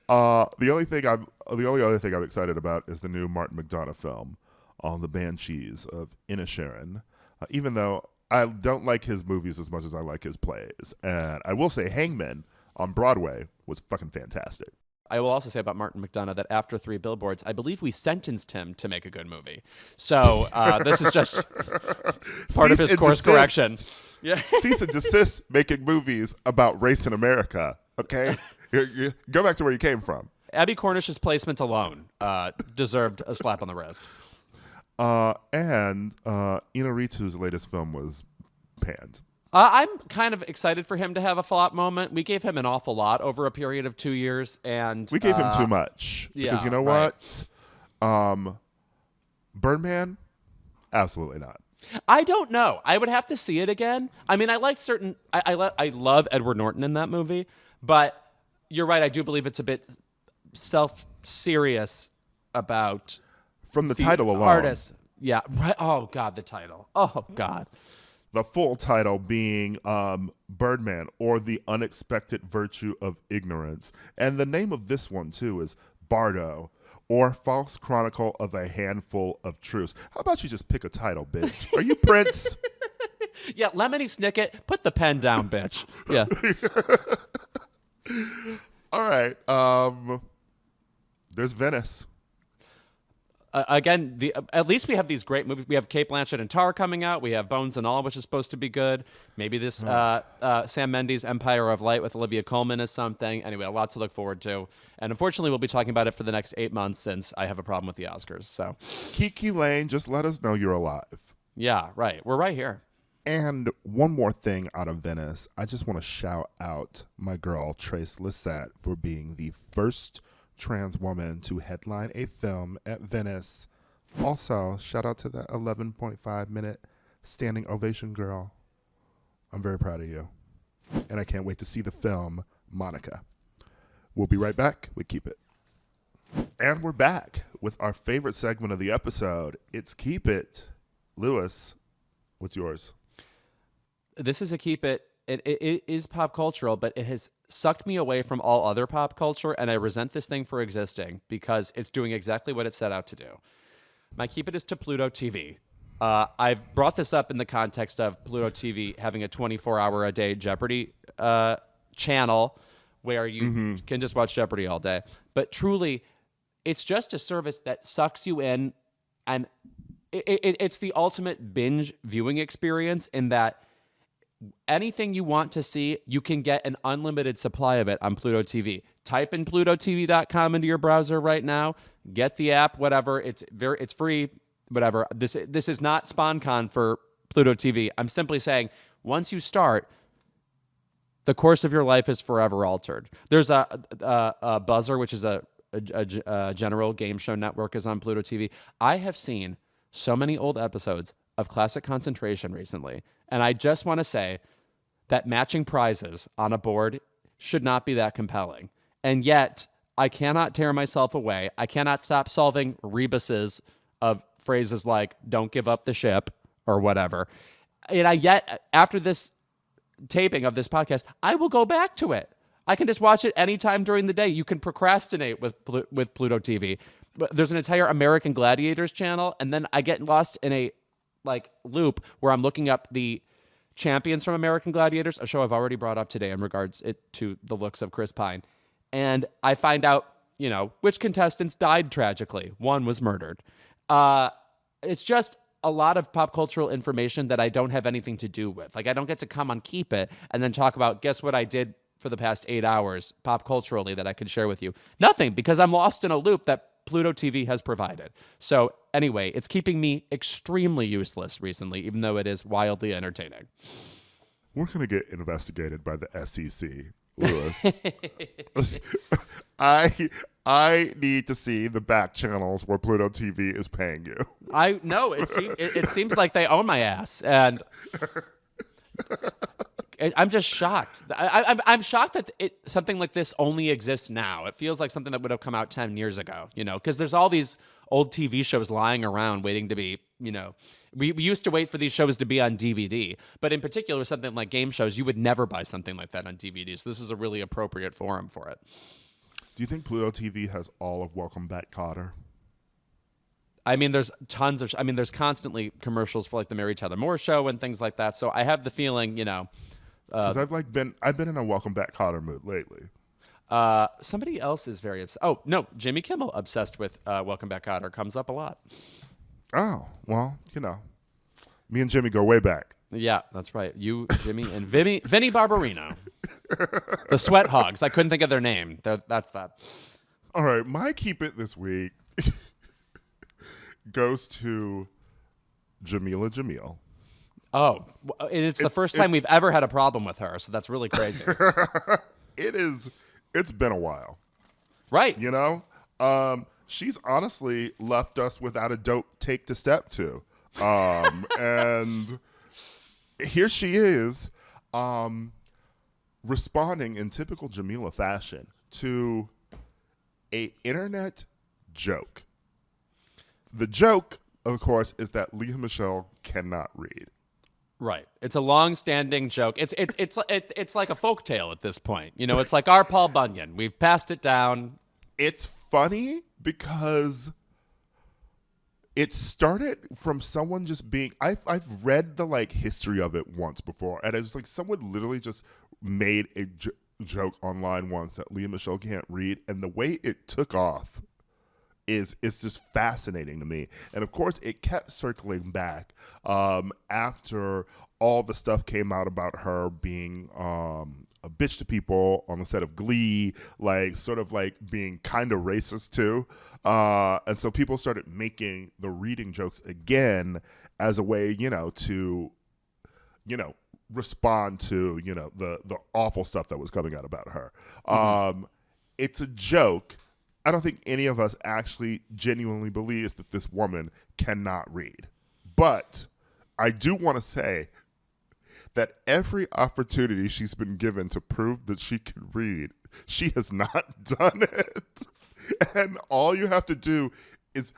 A: only other thing I'm excited about is the new Martin McDonagh film on the Banshees of Inisherin. Even though I don't like his movies as much as I like his plays, and I will say Hangman on Broadway was fucking fantastic.
B: I will also say about Martin McDonagh that after 3 Billboards, I believe we sentenced him to make a good movie. So this is just part of his course correction. Yeah.
A: Cease and desist making movies about race in America, okay? You go back to where you came from.
B: Abby Cornish's placement alone deserved a slap on the wrist.
A: And Inarritu's latest film was panned.
B: I'm kind of excited for him to have a flop moment. We gave him an awful lot over a period of 2 years, and
A: we gave him too much. Because you know what? Birdman? Absolutely not.
B: I don't know. I would have to see it again. I mean, I like certain. I love Edward Norton in that movie, but you're right. I do believe it's a bit self-serious about
A: from the title alone.
B: Artist. Yeah. Right. Oh God, the title. Oh God.
A: The full title being Birdman, or The Unexpected Virtue of Ignorance. And the name of this one, too, is Bardo, or False Chronicle of a Handful of Truths. How about you just pick a title, bitch? Are you Prince?
B: Yeah, Lemony Snicket, put the pen down, bitch. Yeah.
A: All right. There's Venice.
B: Again, at least we have these great movies. We have Cate Blanchett and Tar coming out. We have Bones and All, which is supposed to be good. Maybe this Sam Mendes Empire of Light with Olivia Colman is something. Anyway, a lot to look forward to. And unfortunately, we'll be talking about it for the next 8 months since I have a problem with the Oscars. So,
A: Kiki Lane, just let us know you're alive.
B: Yeah, right. We're right here.
A: And one more thing out of Venice, I just want to shout out my girl Trace Lissette for being the first trans woman to headline a film at Venice. Also, shout out to that 11.5 minute standing ovation girl. I'm very proud of you. And I can't wait to see the film Monica. We'll be right back with Keep It. And we're back with our favorite segment of the episode. It's Keep It. Lewis, what's yours?
B: This is a Keep It. It is pop cultural, but it has sucked me away from all other pop culture, and I resent this thing for existing because it's doing exactly what it set out to do. My Keep It is to Pluto TV. I've brought this up in the context of Pluto TV having a 24-hour-a-day Jeopardy channel where you can just watch Jeopardy all day. But truly, it's just a service that sucks you in, and it's the ultimate binge viewing experience in that anything you want to see, you can get an unlimited supply of it on Pluto TV. Type in plutotv.com into your browser right now. Get the app, whatever. It's free, whatever. This is not SpawnCon for Pluto TV. I'm simply saying once you start, the course of your life is forever altered. There's a Buzzer, which is a general game show network, is on Pluto TV. I have seen so many old episodes of Classic Concentration recently, and I just want to say that matching prizes on a board should not be that compelling. And yet, I cannot tear myself away. I cannot stop solving rebuses of phrases like, don't give up the ship, or whatever. And yet, after this taping of this podcast, I will go back to it. I can just watch it anytime during the day. You can procrastinate with Pluto TV. There's an entire American Gladiators channel, and then I get lost in a loop where I'm looking up the champions from American Gladiators, a show I've already brought up today in regards to the looks of Chris Pine. And I find out, which contestants died tragically. One was murdered. It's just a lot of pop cultural information that I don't have anything to do with. Like, I don't get to come on Keep It and then talk about, guess what I did for the past 8 hours pop culturally that I can share with you. Nothing, because I'm lost in a loop that Pluto TV has provided. So anyway, it's keeping me extremely useless recently, even though it is wildly entertaining.
A: We're going to get investigated by the SEC, Lewis. I need to see the back channels where Pluto TV is paying you.
B: I know. It seems like they own my ass. And I'm just shocked. I'm shocked that something like this only exists now. It feels like something that would have come out 10 years ago, because there's all these old TV shows lying around waiting to be, we used to wait for these shows to be on DVD. But in particular, something like game shows, you would never buy something like that on DVD. So this is a really appropriate forum for it.
A: Do you think Pluto TV has all of Welcome Back, Kotter?
B: I mean, there's tons of. There's constantly commercials for like the Mary Tyler Moore Show and things like that. So I have the feeling,
A: because I've been in a Welcome Back, Kotter mood lately.
B: Somebody else is very obsessed. Oh no, Jimmy Kimmel obsessed with Welcome Back, Kotter comes up a lot.
A: Oh well, me and Jimmy go way back.
B: Yeah, that's right. You, Jimmy, and Vinny Barbarino. The Sweat Hogs. I couldn't think of their name. That's that.
A: All right, my Keep It this week goes to Jameela Jamil.
B: Oh, it's the first time we've ever had a problem with her, so that's really crazy.
A: It's been a while.
B: Right.
A: She's honestly left us without a dope take to step to. And here she is, responding in typical Jameela fashion to a internet joke. The joke, of course, is that Lea Michele cannot read.
B: Right. It's a long-standing joke. It's like a folktale at this point. It's like our Paul Bunyan. We've passed it down.
A: It's funny because it started from someone just being. I've read the history of it once before, and it's like someone literally just made a joke online once that Lea Michele can't read, and the way it took off it's just fascinating to me. And of course, it kept circling back after all the stuff came out about her being a bitch to people on the set of Glee, being kind of racist too. And so people started making the reading jokes again. as a way, to, respond to, the awful stuff that was coming out about her. It's a joke. I don't think any of us actually genuinely believes that this woman cannot read. But I do want to say that every opportunity she's been given to prove that she can read, she has not done it. And all you have to do is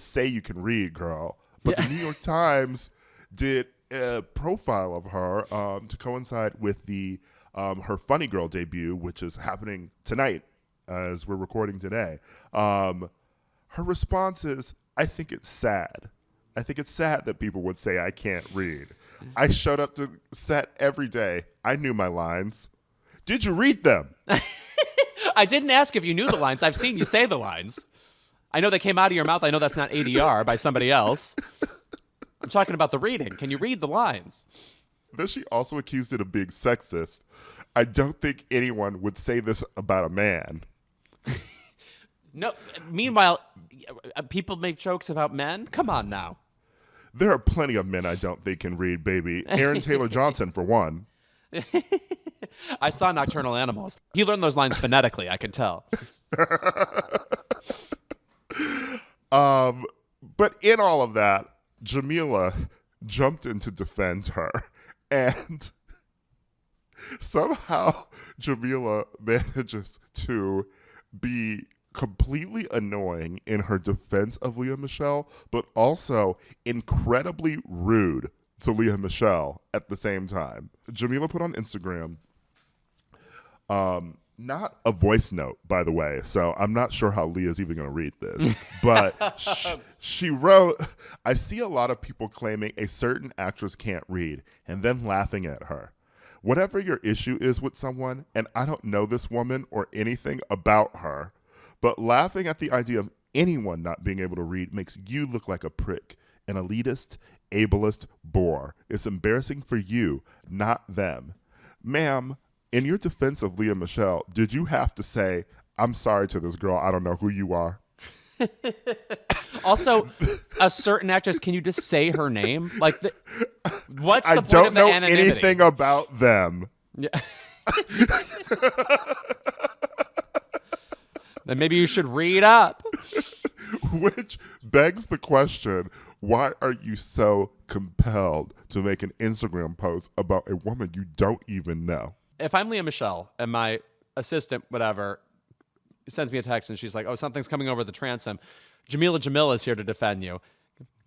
A: say you can read, girl. But the New York Times did a profile of her to coincide with the her Funny Girl debut, which is happening tonight as we're recording today. Her response is, I think it's sad. I think it's sad that people would say I can't read. I showed up to set every day. I knew my lines. Did you read them?
B: I didn't ask if you knew the lines. I've seen you say the lines. I know they came out of your mouth. I know that's not ADR by somebody else. I'm talking about the reading. Can you read the lines?
A: Then she also accused it of being sexist. I don't think anyone would say this about a man.
B: No. Meanwhile, people make jokes about men. Come on now.
A: There are plenty of men I don't think can read, baby. Aaron Taylor Johnson, for one.
B: I saw Nocturnal Animals. He learned those lines phonetically, I can tell.
A: But in all of that, Jameela jumped in to defend her. And somehow Jameela manages to be completely annoying in her defense of Lea Michele, but also incredibly rude to Lea Michele at the same time. Jameela put on Instagram, not a voice note, by the way, so I'm not sure how Leah's even going to read this, but she wrote, I see a lot of people claiming a certain actress can't read and then laughing at her. Whatever your issue is with someone, and I don't know this woman or anything about her, but laughing at the idea of anyone not being able to read makes you look like a prick, an elitist, ableist bore. It's embarrassing for you, not them. Ma'am, in your defense of Lea Michele, did you have to say, I'm sorry to this girl, I don't know who you are?
B: Also, a certain actress, can you just say her name? Like, what's the
A: I
B: point
A: don't
B: of the
A: know
B: anonymity?
A: anything about them.
B: Yeah. Then maybe you should read up.
A: Which begs the question, why are you so compelled to make an Instagram post about a woman you don't even know?
B: If I'm Lea Michele and my assistant, whatever, sends me a text and she's like, oh, something's coming over the transom, Jameela Jamil is here to defend you.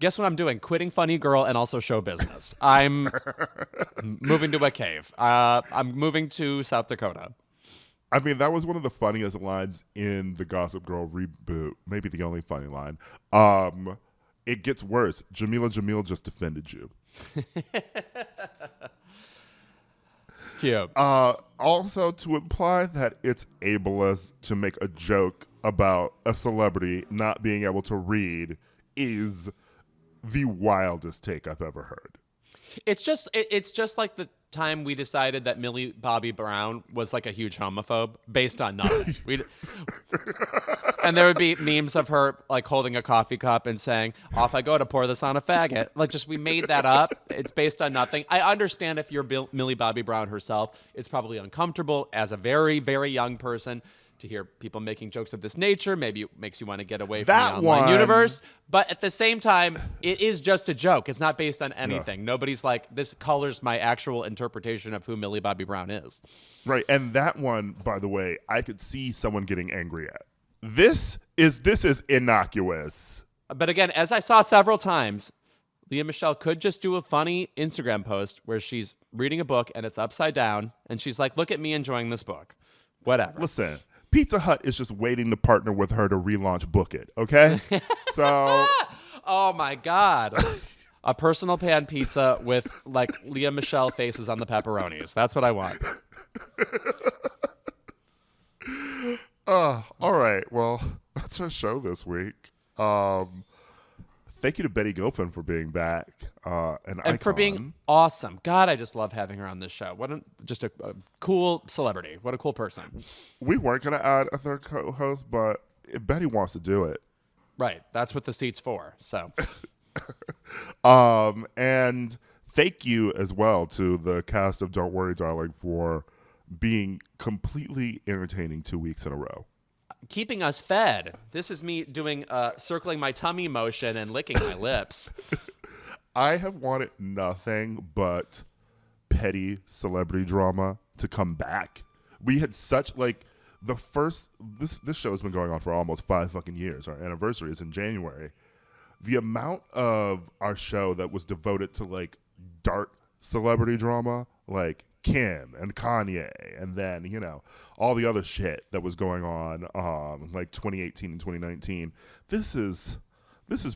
B: Guess what I'm doing? Quitting Funny Girl and also show business. I'm moving to a cave. I'm moving to South Dakota.
A: I mean, that was one of the funniest lines in the Gossip Girl reboot. Maybe the only funny line. It gets worse. Jameela Jamil just defended you.
B: Cute.
A: Also, to imply that it's ableist to make a joke about a celebrity not being able to read is the wildest take I've ever heard.
B: It's just like the time we decided that Millie Bobby Brown was like a huge homophobe based on nothing. And there would be memes of her like holding a coffee cup and saying, off I go to pour this on a faggot. Like, just, we made that up. It's based on nothing. I understand if you're Millie Bobby Brown herself, it's probably uncomfortable as a very, very young person to hear people making jokes of this nature. Maybe it makes you want to get away from the online universe. But at the same time, it is just a joke. It's not based on anything. No. Nobody's like, this colors my actual interpretation of who Millie Bobby Brown is.
A: Right. And that one, by the way, I could see someone getting angry at. This is innocuous.
B: But again, as I saw several times, Lea Michele could just do a funny Instagram post where she's reading a book and it's upside down. And she's like, look at me enjoying this book. Whatever.
A: Listen. Pizza Hut is just waiting to partner with her to relaunch Book It, okay? So,
B: oh my God. A personal pan pizza with like Lea Michele faces on the pepperonis. That's what I want.
A: All right. Well, that's our show this week. Thank you to Betty Gilpin for being back. And
B: for being awesome. God, I just love having her on this show. Just a cool celebrity. What a cool person.
A: We weren't going to add a third co-host, but if Betty wants to do it.
B: Right. That's what the seat's for. So
A: And thank you as well to the cast of Don't Worry, Darling, for being completely entertaining 2 weeks in a row.
B: Keeping us fed. This is me doing circling my tummy motion and licking my lips.
A: I have wanted nothing but petty celebrity drama to come back. We had such like the first this show has been going on for almost 5 fucking years. Our anniversary is in January. The amount of our show that was devoted to like dark celebrity drama, like Kim and Kanye, and then, you know, all the other shit that was going on like 2018 and 2019. This is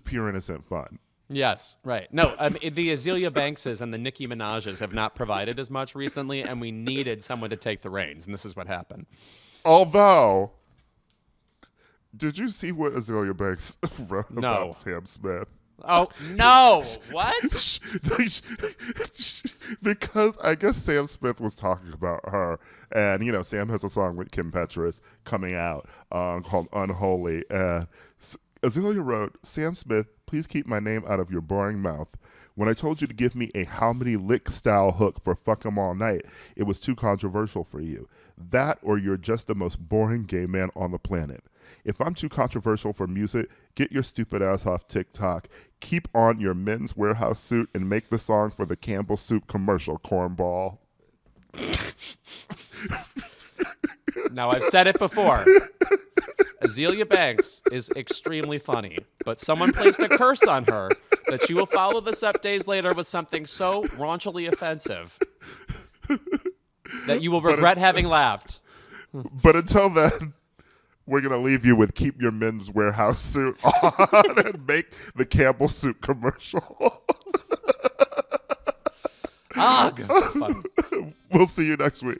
A: pure innocent fun.
B: Yes, right. No, I mean, the Azealia Bankses and the Nicki Minaj's have not provided as much recently, and we needed someone to take the reins, and this is what happened.
A: Although, did you see what Azealia Banks wrote
B: No.
A: about Sam Smith?
B: Oh, no. What?
A: Because I guess Sam Smith was talking about her, and you know, Sam has a song with Kim Petras coming out called Unholy. Azealia wrote, "Sam Smith, please keep my name out of your boring mouth. When I told you to give me a how many lick style hook for Fuck 'Em All Night, it was too controversial for you. That or you're just the most boring gay man on the planet. If I'm too controversial for music, get your stupid ass off TikTok. Keep on your Men's Warehouse suit and make the song for the Campbell Soup commercial, cornball."
B: Now, I've said it before. Azealia Banks is extremely funny, but someone placed a curse on her that she will follow this up days later with something so raunchily offensive that you will regret having laughed.
A: But until then, we're going to leave you with Keep Your Men's Warehouse suit on and make the Campbell Soup commercial.
B: Fun.
A: We'll see you next week.